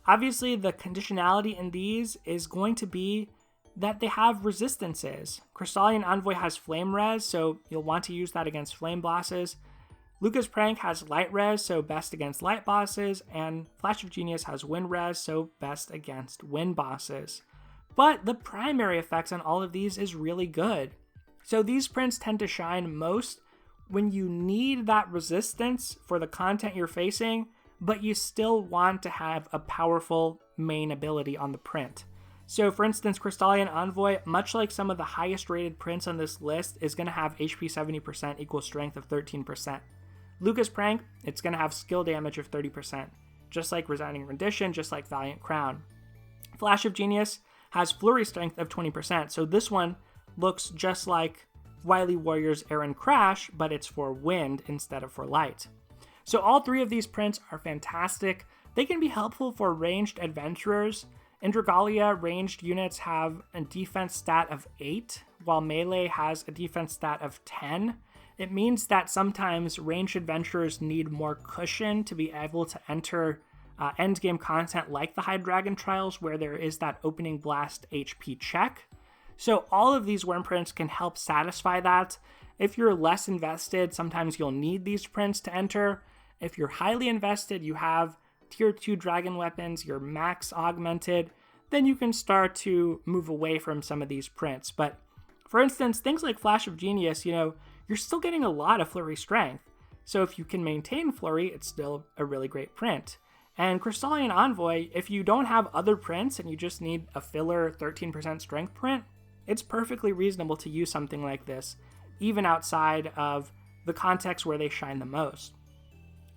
Obviously, the conditionality in these is going to be that they have resistances. Crystallian Envoy has Flame Res, so you'll want to use that against Flame bosses. Luca's Prank has Light Res, so best against Light bosses, and Flash of Genius has Wind Res, so best against Wind bosses. But the primary effects on all of these is really good. So these prints tend to shine most when you need that resistance for the content you're facing, but you still want to have a powerful main ability on the print. So for instance, Crystallian Envoy, much like some of the highest rated prints on this list, is going to have HP 70% equals strength of 13%. Luca's Prank, it's going to have skill damage of 30%, just like Resounding Rendition, just like Valiant Crown. Flash of Genius has Flurry Strength of 20%, so this one looks just like Wily Warrior's Air and Crash, but it's for wind instead of for light. So all three of these prints are fantastic. They can be helpful for ranged adventurers. In Dragalia, ranged units have a defense stat of 8, while melee has a defense stat of 10. It means that sometimes ranged adventurers need more cushion to be able to enter endgame content like the High Dragon Trials, where there is that opening blast HP check. So all of these Wyrmprints can help satisfy that. If you're less invested, sometimes you'll need these prints to enter. If you're highly invested, you have tier 2 dragon weapons, you're max augmented, then you can start to move away from some of these prints. But for instance, things like Flash of Genius, you're still getting a lot of flurry strength. So if you can maintain flurry, it's still a really great print. And Crystalline Envoy, if you don't have other prints and you just need a filler 13% strength print, it's perfectly reasonable to use something like this, even outside of the context where they shine the most.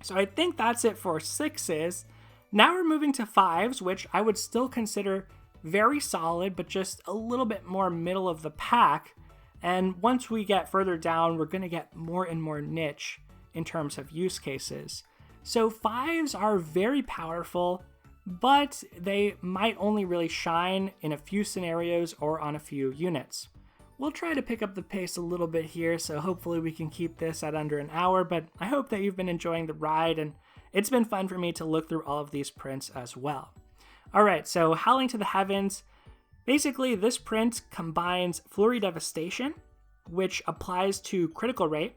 So I think that's it for 6s. Now we're moving to 5s, which I would still consider very solid, but just a little bit more middle of the pack. And once we get further down, we're going to get more and more niche in terms of use cases. So 5s are very powerful, but they might only really shine in a few scenarios or on a few units. We'll try to pick up the pace a little bit here, so hopefully we can keep this at under an hour, but I hope that you've been enjoying the ride, and it's been fun for me to look through all of these prints as well. Alright, so Howling to the Heavens. Basically, this print combines Flurry Devastation, which applies to critical rate,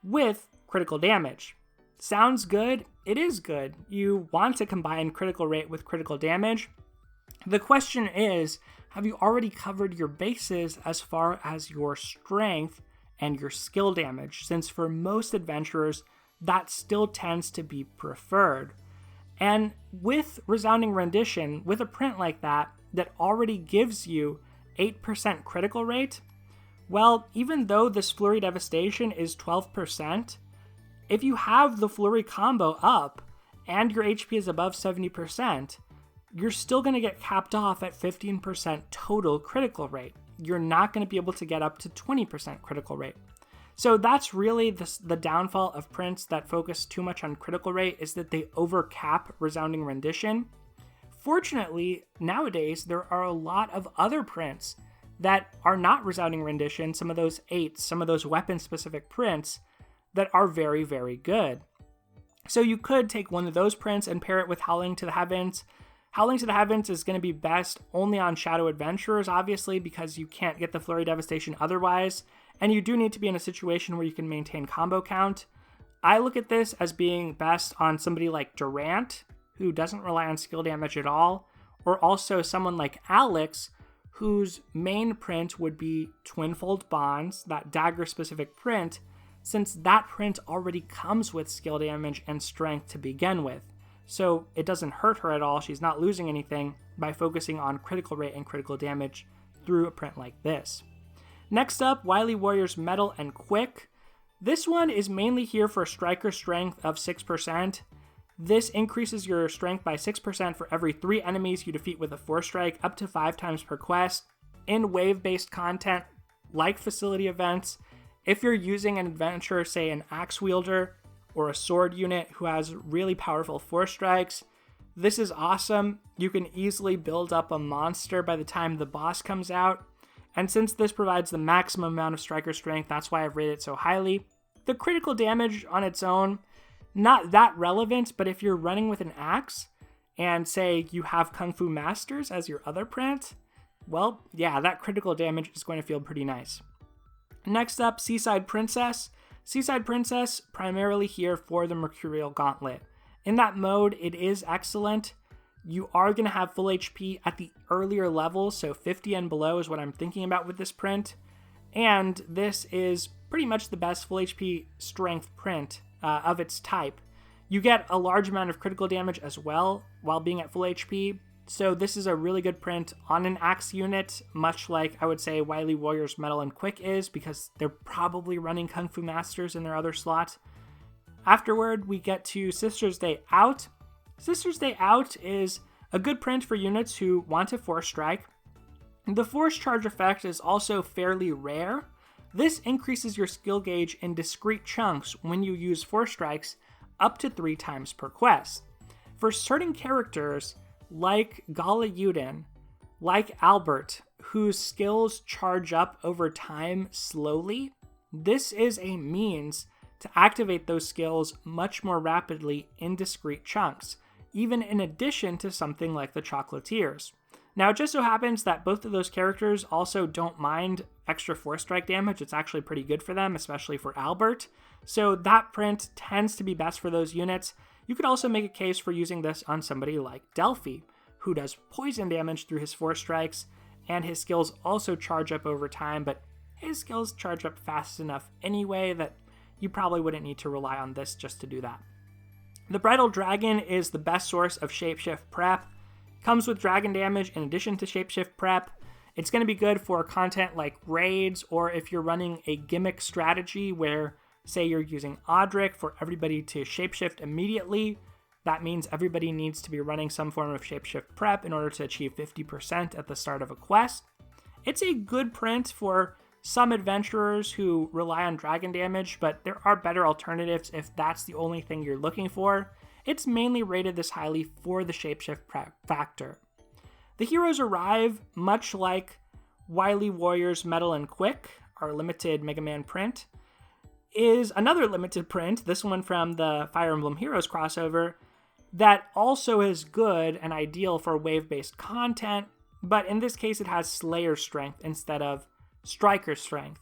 with critical damage. Sounds good? It is good. You want to combine critical rate with critical damage. The question is, have you already covered your bases as far as your strength and your skill damage? Since for most adventurers, that still tends to be preferred. And with Resounding Rendition, with a print like that already gives you 8% critical rate, well, even though this Flurry Devastation is 12%, if you have the Flurry combo up and your HP is above 70%, you're still going to get capped off at 15% total critical rate. You're not going to be able to get up to 20% critical rate. So that's really the downfall of prints that focus too much on critical rate, is that they overcap Resounding Rendition. Fortunately, nowadays, there are a lot of other prints that are not Resounding Rendition, some of those 8s, some of those weapon-specific prints that are very, very good. So you could take one of those prints and pair it with Howling to the Heavens. Howling to the Heavens is going to be best only on Shadow Adventurers, obviously, because you can't get the Flurry Devastation otherwise, and you do need to be in a situation where you can maintain combo count. I look at this as being best on somebody like Durant, who doesn't rely on skill damage at all, or also someone like Alex, whose main print would be Twinfold Bonds, that dagger-specific print, since that print already comes with skill damage and strength to begin with. So it doesn't hurt her at all, she's not losing anything by focusing on critical rate and critical damage through a print like this. Next up, Wily Warrior's Metal and Quick. This one is mainly here for striker strength of 6%. This increases your strength by 6% for every 3 enemies you defeat with a Force Strike, up to 5 times per quest. In wave-based content, like facility events, if you're using an adventurer, say an axe wielder or a sword unit who has really powerful Force Strikes, this is awesome. You can easily build up a monster by the time the boss comes out. And since this provides the maximum amount of striker strength, that's why I've rated it so highly. The critical damage on its own, not that relevant, but if you're running with an axe and say you have Kung Fu Masters as your other print, well, yeah, that critical damage is going to feel pretty nice. Next up, Seaside Princess. Seaside Princess, primarily here for the Mercurial Gauntlet. In that mode, it is excellent. You are going to have full HP at the earlier levels, so 50 and below is what I'm thinking about with this print. And this is pretty much the best full HP strength print of its type. You get a large amount of critical damage as well while being at full HP. So this is a really good print on an axe unit, much like I would say Wily Warrior's Metal and Quick is, because they're probably running Kung Fu Masters in their other slot. Afterward, we get to Sister's Day Out. Sister's Day Out is a good print for units who want to Force Strike. The Force Charge effect is also fairly rare, This increases your skill gauge in discrete chunks when you use Force Strikes up to 3 times per quest. For certain characters, like Gala, like Albert, whose skills charge up over time slowly, this is a means to activate those skills much more rapidly in discrete chunks, even in addition to something like the Chocolatiers. Now, it just so happens that both of those characters also don't mind extra Force Strike damage. It's actually pretty good for them, especially for Albert. So that print tends to be best for those units. You could also make a case for using this on somebody like Delphi, who does poison damage through his Force Strikes, and his skills also charge up over time, but his skills charge up fast enough anyway that you probably wouldn't need to rely on this just to do that. The Bridal Dragon is the best source of shapeshift prep. Comes with dragon damage in addition to shapeshift prep. It's going to be good for content like raids, or if you're running a gimmick strategy where, say, you're using Audric for everybody to shapeshift immediately. That means everybody needs to be running some form of shapeshift prep in order to achieve 50% at the start of a quest. It's a good print for some adventurers who rely on dragon damage, but there are better alternatives if that's the only thing you're looking for. It's mainly rated this highly for the shapeshift factor. The heroes arrive much like Wily Warriors Metal and Quick, our limited Mega Man print, is another limited print, this one from the Fire Emblem Heroes crossover, that also is good and ideal for wave-based content, but in this case it has Slayer strength instead of Striker strength.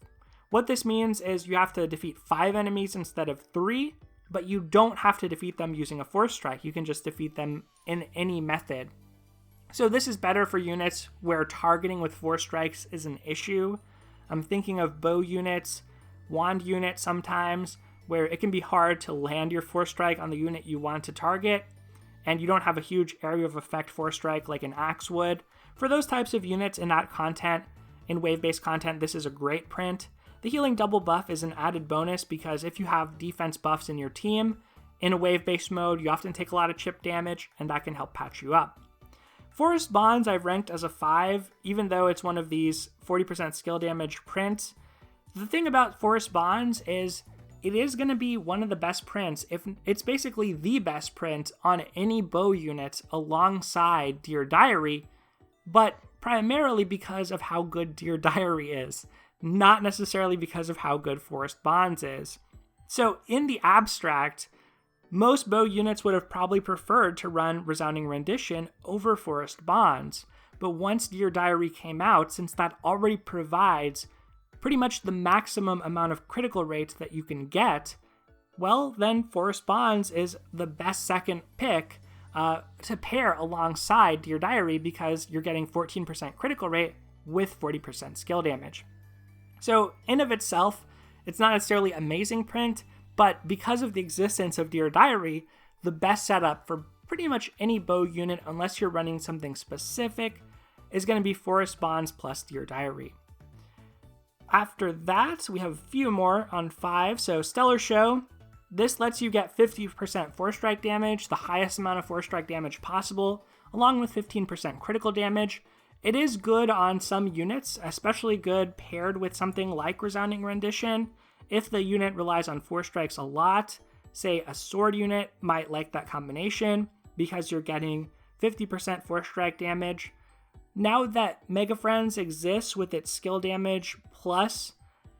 What this means is you have to defeat 5 enemies instead of 3, but you don't have to defeat them using a Force Strike. You can just defeat them in any method. So this is better for units where targeting with Force Strikes is an issue. I'm thinking of bow units, wand units sometimes, where it can be hard to land your Force Strike on the unit you want to target, and you don't have a huge area of effect Force Strike like an axe would. For those types of units in that content, in wave-based content, this is a great print. The healing double buff is an added bonus because if you have defense buffs in your team, in a wave-based mode, you often take a lot of chip damage, and that can help patch you up. Forrest Bonds I've ranked as a 5, even though it's one of these 40% skill damage prints. The thing about Forrest Bonds is it is going to be one of the best prints, if it's basically the best print on any bow unit alongside Dear Diary, but primarily because of how good Dear Diary is, not necessarily because of how good Forrest Bonds is. So in the abstract, most bow units would have probably preferred to run Resounding Rendition over Forrest Bonds, but once Dear Diary came out, since that already provides pretty much the maximum amount of critical rates that you can get, well, then Forrest Bonds is the best second pick to pair alongside Dear Diary because you're getting 14% critical rate with 40% skill damage. So in of itself, it's not necessarily amazing print, but because of the existence of Dear Diary, the best setup for pretty much any bow unit, unless you're running something specific, is going to be Forrest Bonds plus Dear Diary. After that, we have a few more on 5. So Stellar Show. This lets you get 50% Force Strike damage, the highest amount of Force Strike damage possible, along with 15% critical damage. It is good on some units, especially good paired with something like Resounding Rendition. If the unit relies on Force Strikes a lot, say a sword unit might like that combination because you're getting 50% Force Strike damage. Now that Mega Friends exists with its skill damage plus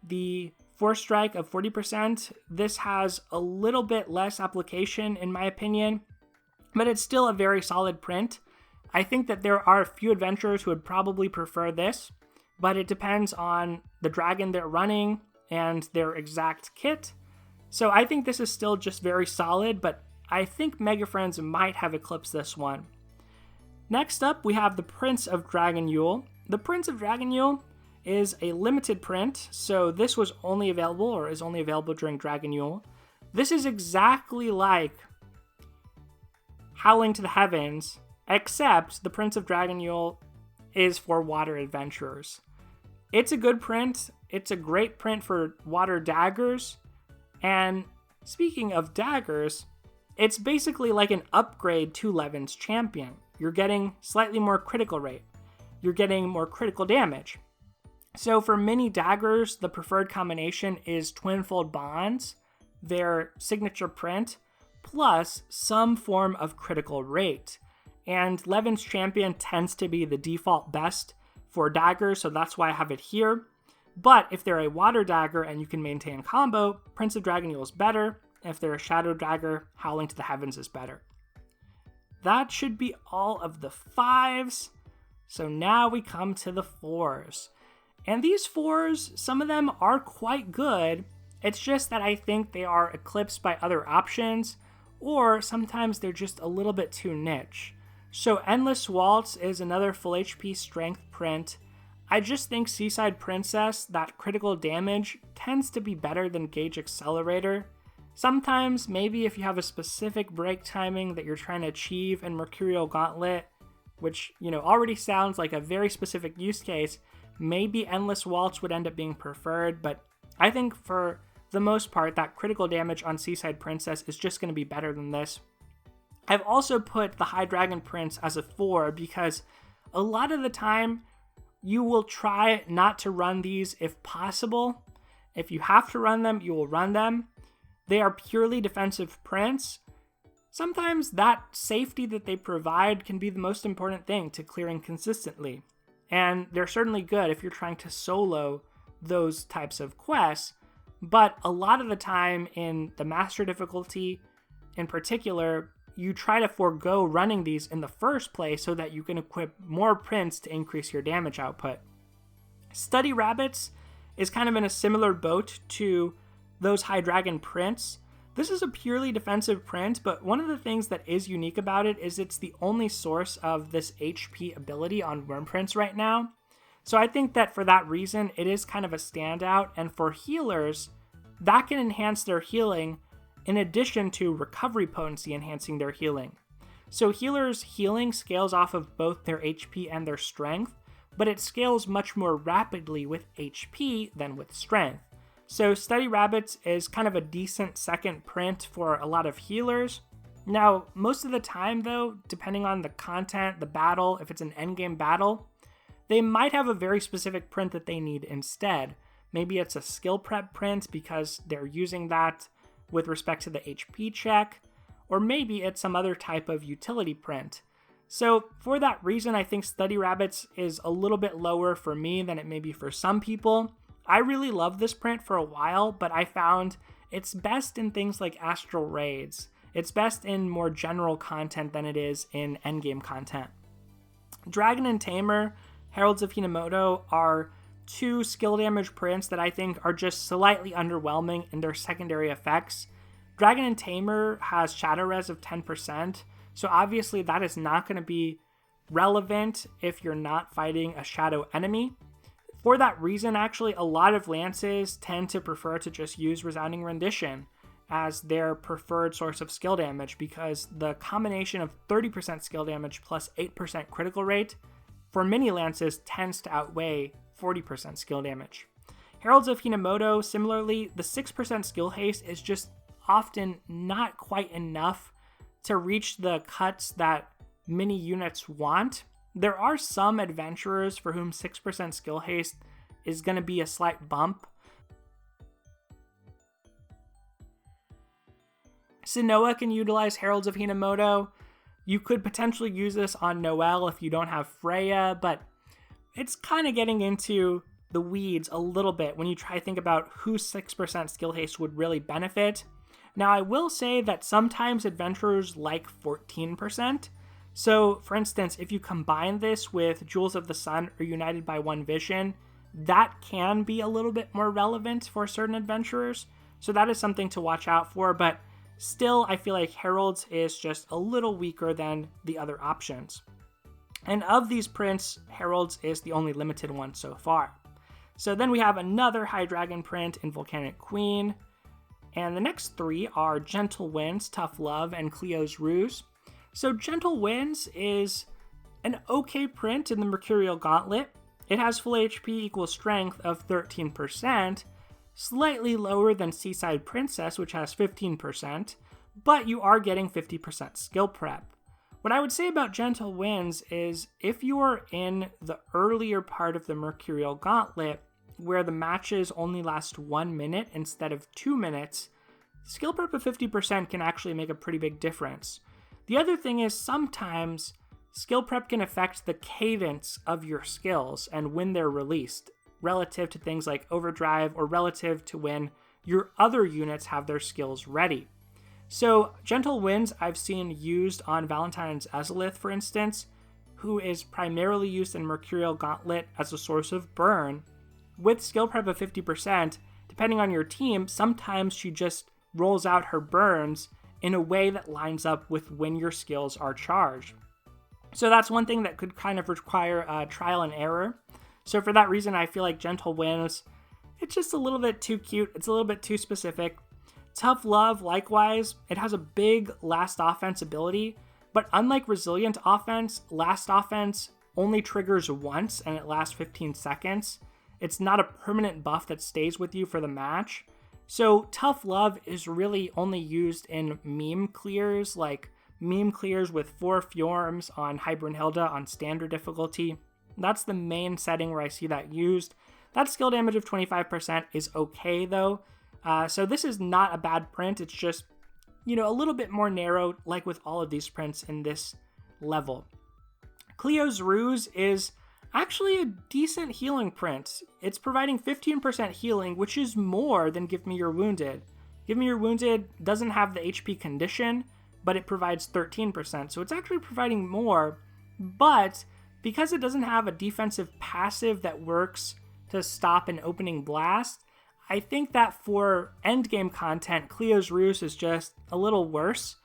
the Force Strike of 40%, this has a little bit less application in my opinion, but it's still a very solid print. I think that there are a few adventurers who would probably prefer this, but it depends on the dragon they're running and their exact kit. So I think this is still just very solid, but I think Mega Friends might have eclipsed this one. Next up, we have the Prince of Dragon. The Prince of Dragon is a limited print, so this was only available or is only available during Dragon. This is exactly like Howling to the Heavens, except the Prince of Dragon is for water adventurers. It's a good print. It's a great print for water daggers. And speaking of daggers, it's basically like an upgrade to Levin's Champion. You're getting slightly more critical rate. You're getting more critical damage. So for many daggers, the preferred combination is Twinfold Bonds, their signature print, plus some form of critical rate. And Levin's Champion tends to be the default best for daggers, so that's why I have it here. But if they're a water dagger and you can maintain combo, Prince of Dragon is better. If they're a shadow dagger, Howling to the Heavens is better. That should be all of the 5s. So now we come to the 4s. And these 4s, some of them are quite good. It's just that I think they are eclipsed by other options, or sometimes they're just a little bit too niche. So Endless Waltz is another full HP strength print. I just think Seaside Princess, that critical damage, tends to be better than Gauge Accelerator. Sometimes, maybe if you have a specific break timing that you're trying to achieve in Mercurial Gauntlet, which, already sounds like a very specific use case, maybe Endless Waltz would end up being preferred, but I think for the most part, that critical damage on Seaside Princess is just going to be better than this. I've also put the High Dragon Prince as a 4 because a lot of the time, you will try not to run these if possible. If you have to run them, you will run them. They are purely defensive prints. Sometimes that safety that they provide can be the most important thing to clearing consistently. And they're certainly good if you're trying to solo those types of quests. But a lot of the time in the Master difficulty in particular, you try to forego running these in the first place so that you can equip more prints to increase your damage output. Study Rabbits is kind of in a similar boat to those High Dragon prints. This is a purely defensive print, but one of the things that is unique about it is it's the only source of this HP ability on Wyrmprints right now. So I think that for that reason, it is kind of a standout, and for healers, that can enhance their healing in addition to recovery potency enhancing their healing. So healers' healing scales off of both their HP and their strength, but it scales much more rapidly with HP than with strength. So Study Rabbits is kind of a decent second print for a lot of healers. Now, most of the time though, depending on the content, the battle, if it's an endgame battle, they might have a very specific print that they need instead. Maybe it's a skill prep print because they're using that with respect to the HP check, or maybe it's some other type of utility print. So for that reason, I think Study Rabbits is a little bit lower for me than it may be for some people. I really loved this print for a while, but I found it's best in things like Astral Raids. It's best in more general content than it is in endgame content. Dragon and Tamer, Heralds of Hinamoto are two skill damage prints that I think are just slightly underwhelming in their secondary effects. Dragon and Tamer has Shadow Res of 10%, so obviously that is not going to be relevant if you're not fighting a shadow enemy. For that reason, actually, a lot of lances tend to prefer to just use Resounding Rendition as their preferred source of skill damage because the combination of 30% skill damage plus 8% critical rate for many lances tends to outweigh 40% skill damage. Heralds of Hinamoto, similarly, the 6% skill haste is just often not quite enough to reach the cuts that many units want. There are some adventurers for whom 6% skill haste is going to be a slight bump. Sinoa can utilize Heralds of Hinamoto. You could potentially use this on Noelle if you don't have Freya, but it's kind of getting into the weeds a little bit when you try to think about who 6% skill haste would really benefit. Now, I will say that sometimes adventurers like 14%. So, for instance, if you combine this with Jewels of the Sun or United by One Vision, that can be a little bit more relevant for certain adventurers. So that is something to watch out for, but still, I feel like Heralds is just a little weaker than the other options. And of these prints, Heralds is the only limited one so far. So then we have another High Dragon print in Volcanic Queen. And the next three are Gentle Winds, Tough Love, and Cleo's Ruse. So Gentle Winds is an okay print in the Mercurial Gauntlet. It has full HP equals strength of 13%, slightly lower than Seaside Princess, which has 15%, but you are getting 50% skill prep. What I would say about Gentle Winds is if you are in the earlier part of the Mercurial Gauntlet, where the matches only last 1 minute instead of 2 minutes, skill prep of 50% can actually make a pretty big difference. The other thing is sometimes skill prep can affect the cadence of your skills and when they're released, relative to things like overdrive or relative to when your other units have their skills ready. So Gentle Winds I've seen used on Valentine's Ezolith, for instance, who is primarily used in Mercurial Gauntlet as a source of burn. With skill prep of 50%, depending on your team, sometimes she just rolls out her burns in a way that lines up with when your skills are charged. So that's one thing that could kind of require trial and error. So for that reason, I feel like Gentle Winds, it's just a little bit too cute. It's a little bit too specific. Tough Love, likewise, it has a big last offense ability, but unlike Resilient Offense, last offense only triggers once and it lasts 15 seconds. It's not a permanent buff that stays with you for the match. So Tough Love is really only used in meme clears, like meme clears with 4 Fjorms on Hybernhilda on standard difficulty. That's the main setting where I see that used. That skill damage of 25% is okay though. So this is not a bad print. It's just, a little bit more narrow, like with all of these prints in this level. Cleo's Ruse is actually a decent healing print. It's providing 15% healing, which is more than Give Me Your Wounded. Give Me Your Wounded doesn't have the HP condition, but it provides 13%. So it's actually providing more, but because it doesn't have a defensive passive that works to stop an opening blast, I think that for endgame content, Cleo's Ruse is just a little worse.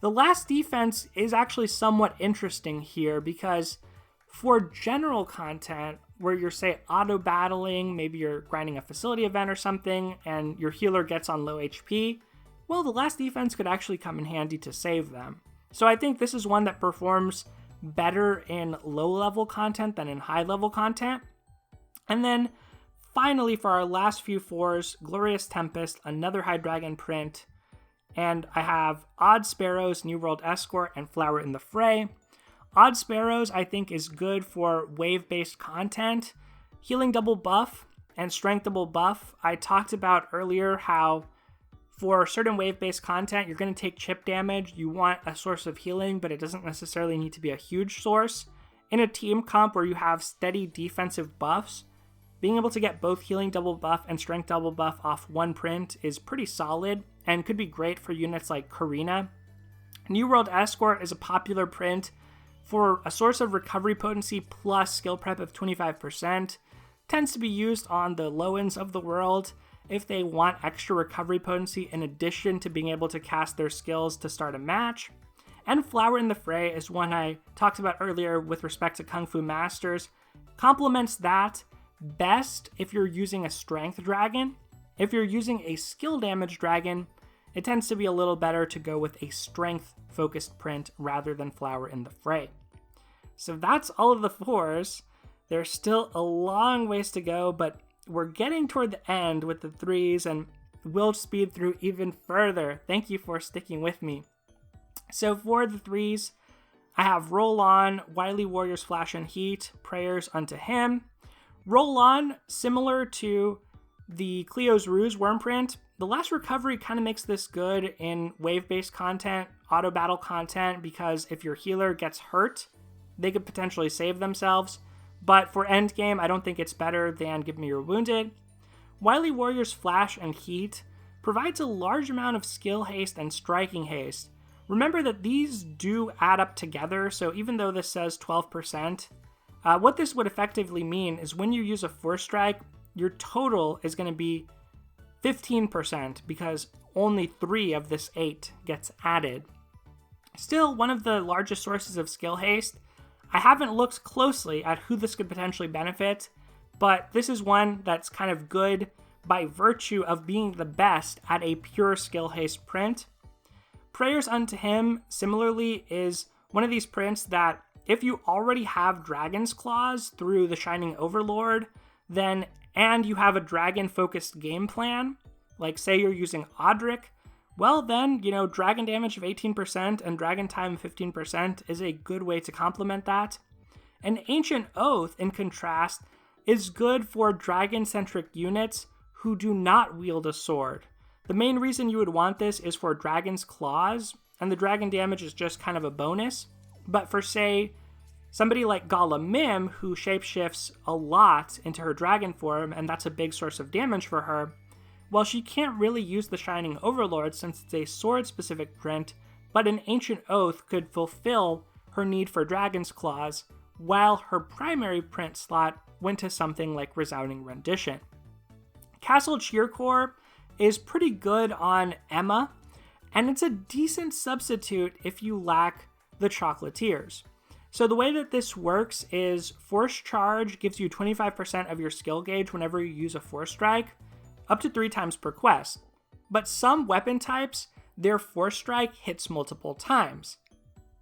The last defense is actually somewhat interesting here because for general content, where you're, say, auto-battling, maybe you're grinding a facility event or something, and your healer gets on low HP, well, the last defense could actually come in handy to save them. So I think this is one that performs better in low-level content than in high-level content. And then finally, for our last few 4s, Glorious Tempest, another High Dragon print, and I have Odd Sparrows, New World Escort, and Flower in the Fray. Odd Sparrows, I think, is good for wave-based content. Healing double buff and strength double buff. I talked about earlier how for certain wave-based content, you're going to take chip damage. You want a source of healing, but it doesn't necessarily need to be a huge source. In a team comp where you have steady defensive buffs, being able to get both healing double buff and strength double buff off one print is pretty solid and could be great for units like Karina. New World Escort is a popular print for a source of recovery potency plus skill prep of 25%. Tends to be used on the low ends of the world if they want extra recovery potency in addition to being able to cast their skills to start a match. And Flower in the Fray is one I talked about earlier with respect to Kung Fu Masters. Complements that best if you're using a strength dragon. If you're using a skill damage dragon, it tends to be a little better to go with a strength focused print rather than Flower in the Fray. So that's all of the 4s. There's still a long ways to go, but we're getting toward the end with the 3s and we'll speed through even further. Thank you for sticking with me. So for the 3s, I have Roll On, Wily Warriors Flash and Heat, Prayers Unto Him. Roll On, similar to the Cleo's Ruse Wyrmprint, the last recovery kind of makes this good in wave-based content, auto-battle content, because if your healer gets hurt, they could potentially save themselves. But for endgame, I don't think it's better than Give Me Your Wounded. Wily Warriors Flash and Heat provides a large amount of skill haste and striking haste. Remember that these do add up together, so even though this says 12%, what this would effectively mean is when you use a Force Strike, your total is going to be 15% because only 3 of this 8 gets added. Still, one of the largest sources of skill haste. I haven't looked closely at who this could potentially benefit, but this is one that's kind of good by virtue of being the best at a pure skill haste print. Prayers Unto Him, similarly, is one of these prints that if you already have Dragon's Claws through the Shining Overlord, and you have a dragon-focused game plan, like say you're using Audric, well then, dragon damage of 18% and dragon time of 15% is a good way to complement that. An Ancient Oath, in contrast, is good for dragon-centric units who do not wield a sword. The main reason you would want this is for Dragon's Claws, and the dragon damage is just kind of a bonus. But for, say, somebody like Gala Mim, who shapeshifts a lot into her dragon form, and that's a big source of damage for her, well, she can't really use the Shining Overlord since it's a sword-specific print, but an Ancient Oath could fulfill her need for Dragon's Claws, while her primary print slot went to something like Resounding Rendition. Castle Cheercore is pretty good on Emma, and it's a decent substitute if you lack the Chocolatiers. So the way that this works is Force Charge gives you 25% of your skill gauge whenever you use a Force Strike, up to 3 times per quest. But some weapon types, their Force Strike hits multiple times.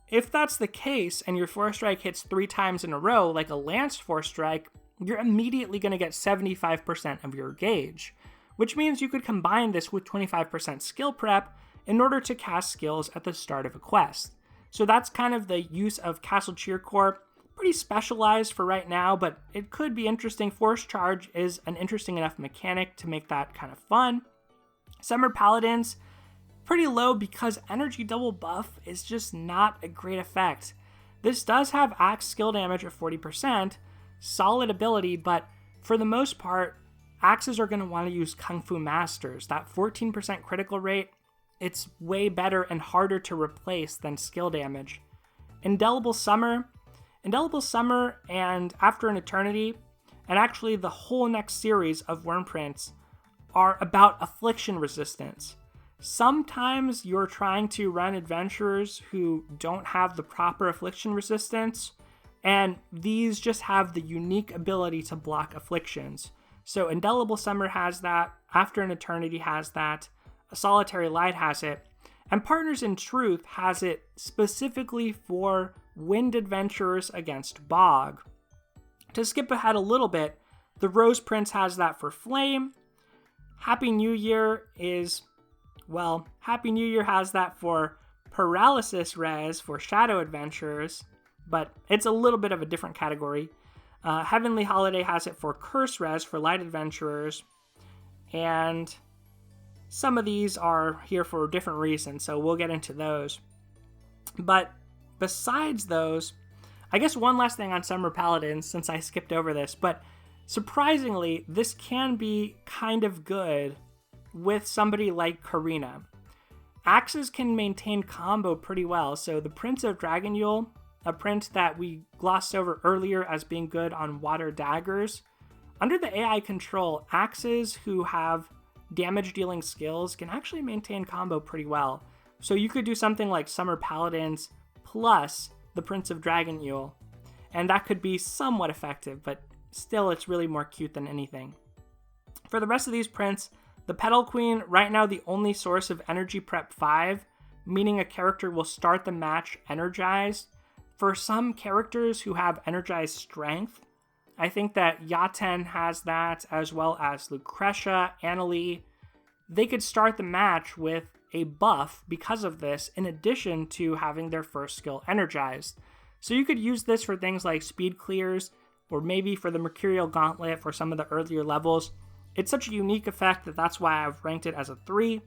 If that's the case and your Force Strike hits 3 times in a row, like a Lance Force Strike, you're immediately going to get 75% of your gauge, which means you could combine this with 25% skill prep in order to cast skills at the start of a quest. So that's kind of the use of Castle Cheercore. Pretty specialized for right now, but it could be interesting. Force Charge is an interesting enough mechanic to make that kind of fun. Summer Paladins, pretty low because Energy Double Buff is just not a great effect. This does have Axe skill damage of 40%, solid ability, but for the most part, Axes are going to want to use Kung Fu Masters. That 14% critical rate, it's way better and harder to replace than skill damage. Indelible Summer and After an Eternity, and actually the whole next series of Wyrmprints are about Affliction Resistance. Sometimes you're trying to run adventurers who don't have the proper Affliction Resistance, and these just have the unique ability to block afflictions. So Indelible Summer has that, After an Eternity has that, A Solitary Light has it, and Partners in Truth has it specifically for wind adventurers against Bog. To skip ahead a little bit, the Rose Prince has that for Flame. Happy New Year has that for Paralysis Res for Shadow Adventurers, but it's a little bit of a different category. Heavenly Holiday has it for Curse Res for Light Adventurers, and some of these are here for different reasons, so we'll get into those. But besides those, I guess one last thing on Summer Paladins, since I skipped over this, but surprisingly, this can be kind of good with somebody like Karina. Axes can maintain combo pretty well, so the Prince of Dragalia, a print that we glossed over earlier as being good on water daggers, under the AI control, axes who have damage dealing skills can actually maintain combo pretty well. So you could do something like Summer Paladins plus the Prince of Dragalia, and that could be somewhat effective, but still it's really more cute than anything. For the rest of these prints, the Petal Queen, right now the only source of Energy Prep 5, meaning a character will start the match energized. For some characters who have energized strength, I think that Yaten has that, as well as Lucretia, Annalie. They could start the match with a buff because of this, in addition to having their first skill energized. So you could use this for things like speed clears, or maybe for the Mercurial Gauntlet for some of the earlier levels. It's such a unique effect that that's why I've ranked it as a 3.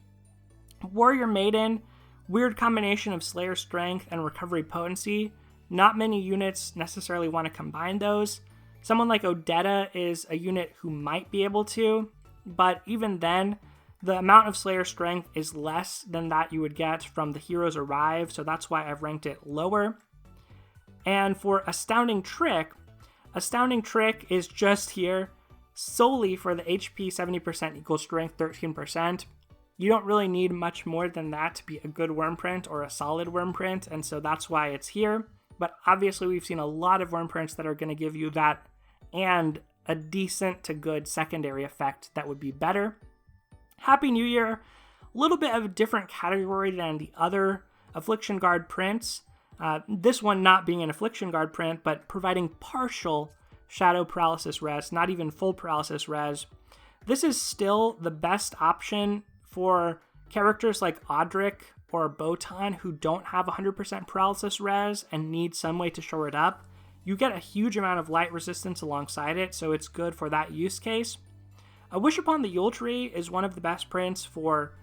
Warrior Maiden, weird combination of Slayer Strength and Recovery Potency. Not many units necessarily want to combine those. Someone like Odetta is a unit who might be able to, but even then, the amount of Slayer Strength is less than that you would get from the Heroes Arrive, so that's why I've ranked it lower. And for Astounding Trick is just here solely for the HP 70% equals Strength 13%. You don't really need much more than that to be a good Wyrmprint or a solid Wyrmprint, and so that's why it's here. But obviously we've seen a lot of Wyrmprints that are going to give you that and a decent to good secondary effect that would be better. Happy New Year, a little bit of a different category than the other Affliction Guard prints. This one not being an Affliction Guard print, but providing partial Shadow Paralysis Res, not even full Paralysis Res. This is still the best option for characters like Audric or Botan who don't have 100% paralysis res and need some way to shore it up, you get a huge amount of light resistance alongside it, so it's good for that use case. A Wish Upon the Yule Tree is one of the best prints for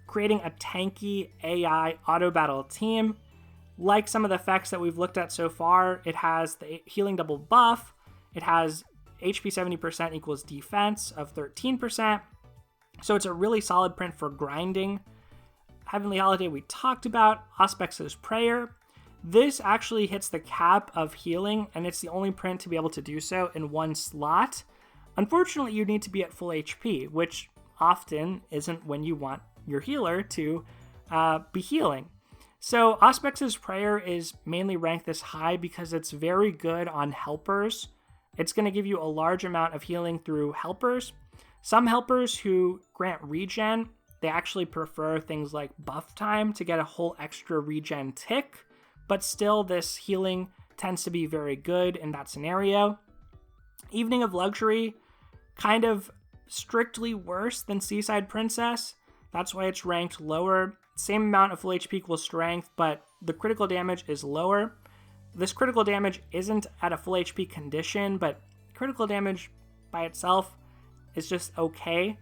creating a tanky AI auto battle team. Like some of the effects that we've looked at so far, it has the healing double buff, it has HP 70% equals defense of 13%, so it's a really solid print for grinding. Heavenly Holiday we talked about, Auspex's Prayer. This actually hits the cap of healing, and it's the only print to be able to do so in one slot. Unfortunately, you need to be at full HP, which often isn't when you want your healer to be healing. So Auspex's Prayer is mainly ranked this high because it's very good on helpers. It's going to give you a large amount of healing through helpers. Some helpers who grant regen, they actually prefer things like buff time to get a whole extra regen tick, but still this healing tends to be very good in that scenario. Evening of Luxury, kind of strictly worse than Seaside Princess. That's why it's ranked lower. Same amount of full HP equals strength, but the critical damage is lower. This critical damage isn't at a full HP condition, but critical damage by itself is just okay.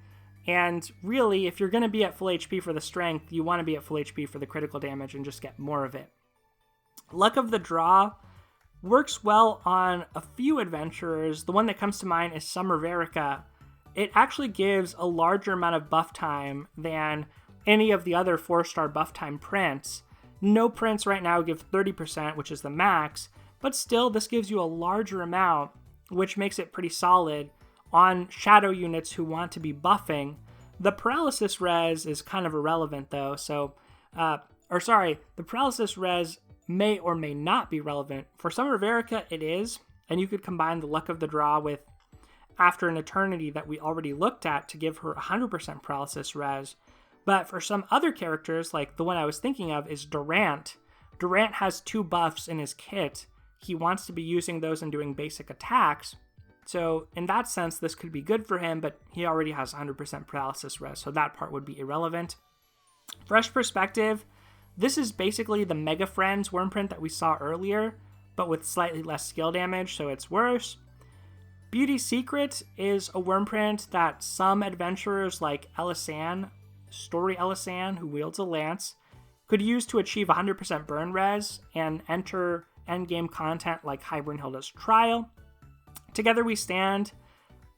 And really, if you're going to be at full HP for the strength, you want to be at full HP for the critical damage and just get more of it. Luck of the Draw works well on a few adventurers. The one that comes to mind is Summer Verica. It actually gives a larger amount of buff time than any of the other 4-star buff time prints. No prints right now give 30%, which is the max, but still this gives you a larger amount, which makes it pretty solid on shadow units who want to be buffing. The paralysis res is kind of irrelevant though, the paralysis res may or may not be relevant. For Summer Verica it is, and you could combine the Luck of the Draw with After an Eternity that we already looked at to give her 100% paralysis res. But for some other characters, like the one I was thinking of is Durant. Durant has 2 buffs in his kit. He wants to be using those and doing basic attacks. So in that sense, this could be good for him, but he already has 100% paralysis res, so that part would be irrelevant. Fresh Perspective, this is basically the Mega Friends Wyrmprint that we saw earlier, but with slightly less skill damage, so it's worse. Beauty Secret is a Wyrmprint that some adventurers like Elisanne, Story Elisanne, who wields a lance, could use to achieve 100% burn res and enter endgame content like High Brunhilde's Trial. Together We Stand,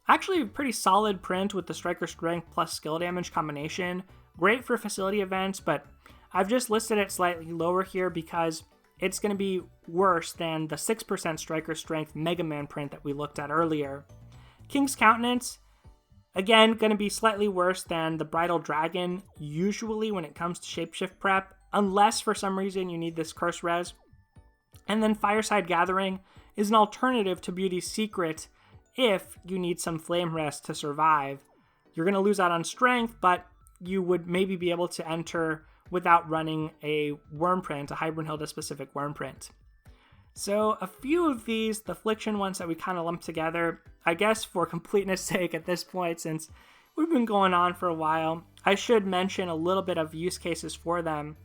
actually a pretty solid print with the Striker Strength plus skill damage combination. Great for facility events, but I've just listed it slightly lower here because it's going to be worse than the 6% Striker Strength Mega Man print that we looked at earlier. King's Countenance, again, going to be slightly worse than the Bridal Dragon, usually when it comes to Shapeshift prep, unless for some reason you need this curse res. And then Fireside Gathering is an alternative to Beauty's Secret if you need some flame rest to survive. You're going to lose out on strength, but you would maybe be able to enter without running a Wyrmprint, a High Brunhilde specific Wyrmprint. So a few of these, the Affliction ones that we kind of lumped together, I guess for completeness sake at this point, since we've been going on for a while, I should mention a little bit of use cases for them.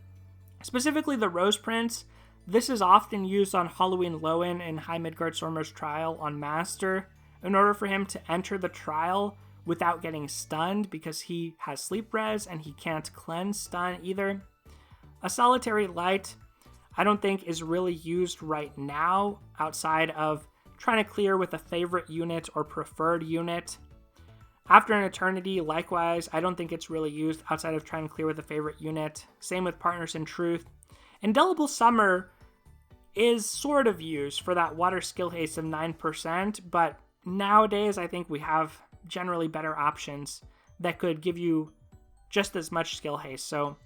Specifically the Rose Prince, this is often used on Halloween Lowen in High Midgard Stormer's Trial on Master, in order for him to enter the trial without getting stunned because he has sleep res and he can't cleanse stun either. A Solitary Light, I don't think is really used right now outside of trying to clear with a favorite unit or preferred unit. After an Eternity, likewise, I don't think it's really used outside of trying to clear with a favorite unit. Same with Partners in Truth. Indelible Summer is sort of used for that water skill haste of 9%, but nowadays I think we have generally better options that could give you just as much skill haste. So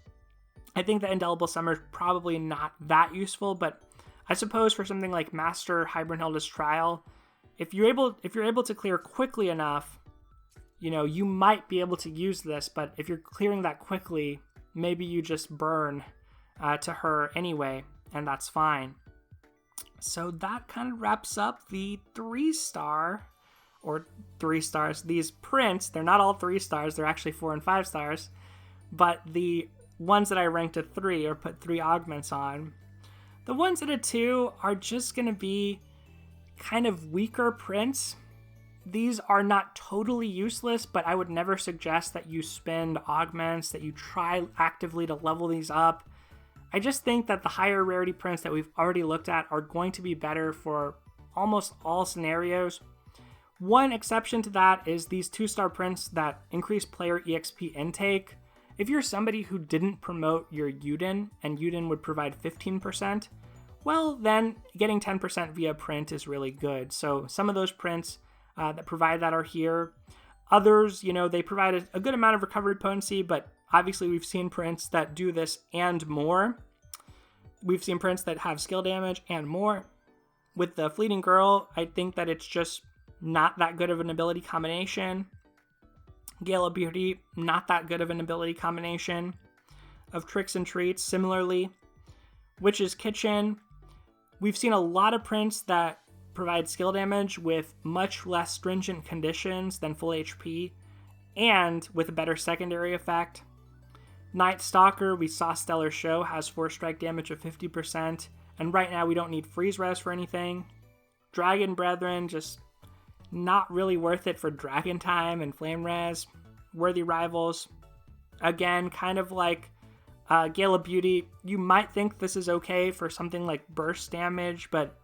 I think that Indelible Summer is probably not that useful, but I suppose for something like Master High Brunhilde's Trial, if you're able to clear quickly enough, you might be able to use this, but if you're clearing that quickly, maybe you just burn to her anyway, and that's fine. So that kind of wraps up the 3-star, or 3 stars. These prints, they're not all 3 stars, they're actually 4 and 5 stars. but the ones that I ranked at 3 or put 3 augments on, the ones at a 2 are just going to be kind of weaker prints. These are not totally useless, but I would never suggest that you spend augments, that you try actively to level these up. I just think that the higher rarity prints that we've already looked at are going to be better for almost all scenarios. One exception to that is these 2-star prints that increase player EXP intake. If you're somebody who didn't promote your Uden, and Uden would provide 15%, well, then getting 10% via print is really good. So some of those prints that provide that are here. Others, they provide a good amount of recovery potency, but obviously we've seen prints that do this and more. We've seen prints that have skill damage and more. With the Fleeting Girl, I think that it's just not that good of an ability combination. Gale of Beauty, not that good of an ability combination. Of Tricks and Treats, similarly. Witch's Kitchen, we've seen a lot of prints that provide skill damage with much less stringent conditions than full HP, and with a better secondary effect. Night Stalker, we saw Stellar Show, has 4 strike damage of 50%, and right now we don't need freeze res for anything. Dragon Brethren, just not really worth it for Dragon Time and Flame Res. Worthy Rivals, again, kind of like Gale of Beauty, you might think this is okay for something like burst damage, but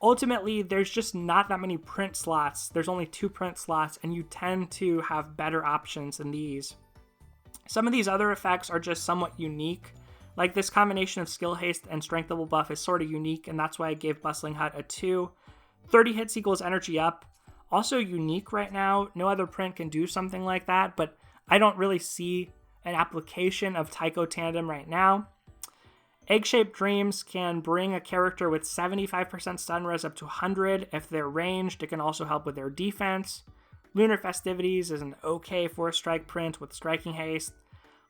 ultimately there's just not that many print slots. There's only 2 print slots, and you tend to have better options than these. Some of these other effects are just somewhat unique. Like this combination of skill haste and strength level buff is sort of unique, and that's why I gave Bustling Hut a 2. 30 hits equals energy up. Also unique right now. No other print can do something like that, but I don't really see an application of Tycho Tandem right now. Egg-Shaped Dreams can bring a character with 75% stun res up to 100. If they're ranged, it can also help with their defense. Lunar Festivities is an okay 4-strike print with striking haste.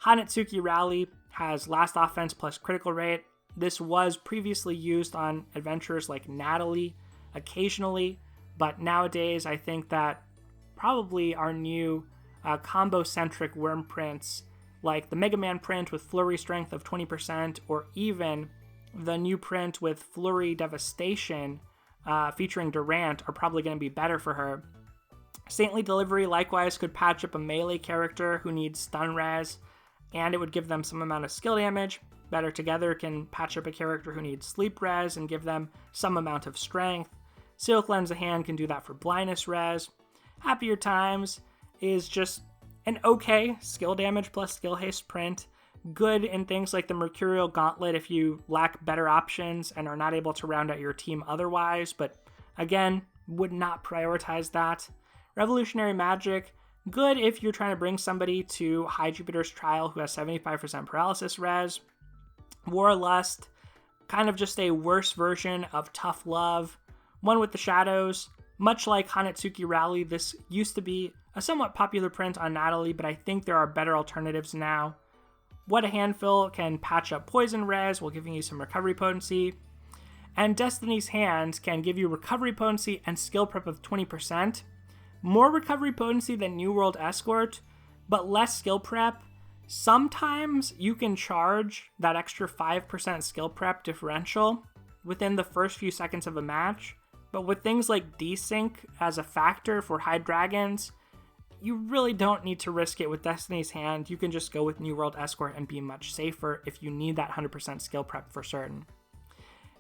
Hanatsuki Rally has last offense plus critical rate. This was previously used on adventurers like Natalie occasionally, but nowadays I think that probably our new combo-centric Wyrmprints, like the Mega Man print with Flurry Strength of 20%, or even the new print with Flurry Devastation featuring Durant, are probably going to be better for her. Saintly Delivery likewise could patch up a melee character who needs stun res, and it would give them some amount of skill damage. Better Together can patch up a character who needs sleep res and give them some amount of strength. Silk Lens of Hand can do that for blindness res. Happier Times is just an okay skill damage plus skill haste print. Good in things like the Mercurial Gauntlet if you lack better options and are not able to round out your team otherwise, but again, would not prioritize that. Revolutionary Magic, good if you're trying to bring somebody to High Jupiter's Trial who has 75% paralysis res. Warlust, kind of just a worse version of Tough Love. One with the Shadows, much like Hanatsuki Rally, this used to be a somewhat popular print on Natalie, but I think there are better alternatives now. What a Handful can patch up poison res while giving you some recovery potency. And Destiny's Hand can give you recovery potency and skill prep of 20%. More recovery potency than New World Escort, but less skill prep. Sometimes you can charge that extra 5% skill prep differential within the first few seconds of a match, but with things like desync as a factor for high dragons, you really don't need to risk it with Destiny's Hand. You can just go with New World Escort and be much safer if you need that 100% skill prep for certain.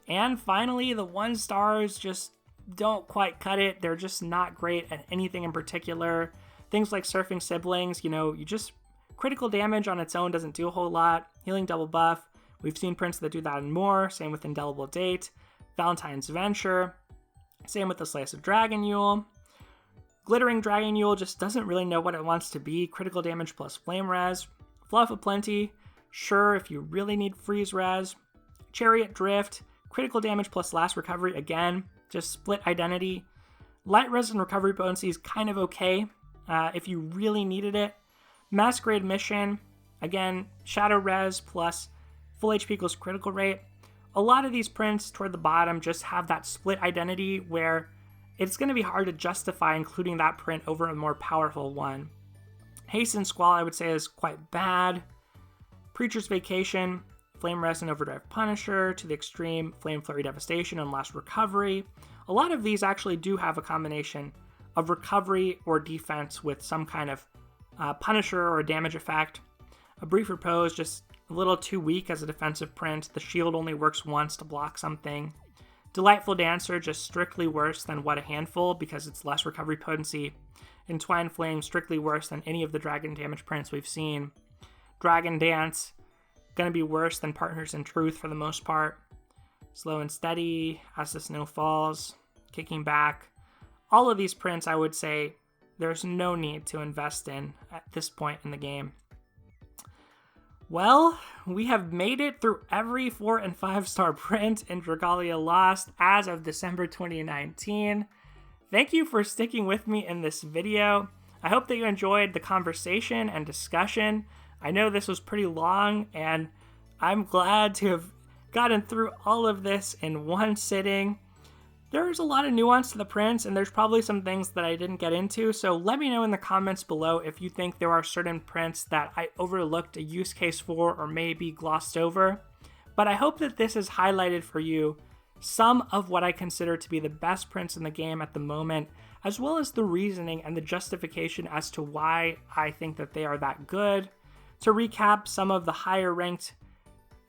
And finally, the 1-stars just don't quite cut it. They're just not great at anything in particular. Things like Surfing Siblings, you just critical damage on its own doesn't do a whole lot. Healing Double Buff, we've seen prints that do that and more. Same with Indelible Date. Valentine's Venture, same with the Slice of Dragon Yule. Glittering Dragon Yule just doesn't really know what it wants to be. Critical damage plus flame res. Fluff of Plenty, sure if you really need freeze res. Chariot Drift, critical damage plus last recovery, again, just split identity. Light res and recovery potency is kind of okay if you really needed it. Masquerade Mission, again, shadow res plus full HP equals critical rate. A lot of these prints toward the bottom just have that split identity where it's going to be hard to justify including that print over a more powerful one. Haste and Squall, I would say, is quite bad. Preacher's Vacation, Flame Resin Overdrive Punisher, To the Extreme, Flame Flurry Devastation, and Last Recovery. A lot of these actually do have a combination of recovery or defense with some kind of Punisher or damage effect. A Brief Repose, just a little too weak as a defensive print. The shield only works once to block something. Delightful Dancer, just strictly worse than What a Handful because it's less recovery potency. Entwined Flame, strictly worse than any of the dragon damage prints we've seen. Dragon Dance, gonna be worse than Partners in Truth for the most part. Slow and Steady, As the Snow Falls, Kicking Back. All of these prints I would say there's no need to invest in at this point in the game. Well, we have made it through every 4 and 5 star print in Dragalia Lost as of December 2019. Thank you for sticking with me in this video. I hope that you enjoyed the conversation and discussion. I know this was pretty long, and I'm glad to have gotten through all of this in one sitting. There's a lot of nuance to the prints, and there's probably some things that I didn't get into, so let me know in the comments below if you think there are certain prints that I overlooked a use case for or maybe glossed over. But I hope that this has highlighted for you some of what I consider to be the best prints in the game at the moment, as well as the reasoning and the justification as to why I think that they are that good. To recap some of the higher ranked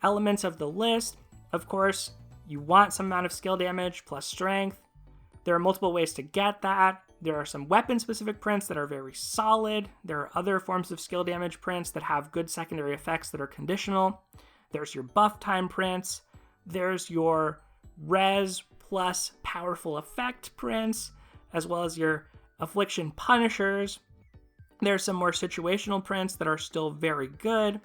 elements of the list, of course, you want some amount of skill damage plus strength. There are multiple ways to get that. There are some weapon-specific prints that are very solid. There are other forms of skill damage prints that have good secondary effects that are conditional. There's your buff time prints. There's your res plus powerful effect prints, as well as your affliction punishers. There's some more situational prints that are still very good.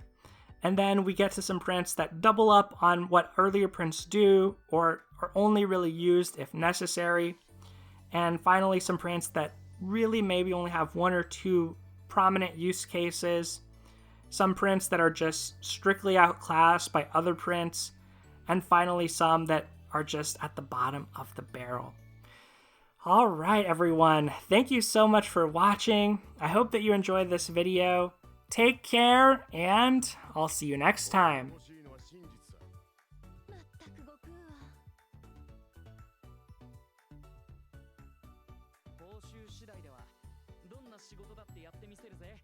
And then we get to some prints that double up on what earlier prints do or are only really used if necessary. And finally, some prints that really maybe only have 1 or 2 prominent use cases. Some prints that are just strictly outclassed by other prints. And finally, some that are just at the bottom of the barrel. All right, everyone. Thank you so much for watching. I hope that you enjoyed this video. Take care, and I'll see you next time. 報酬次第ではどんな仕事だってやってみせるぜ。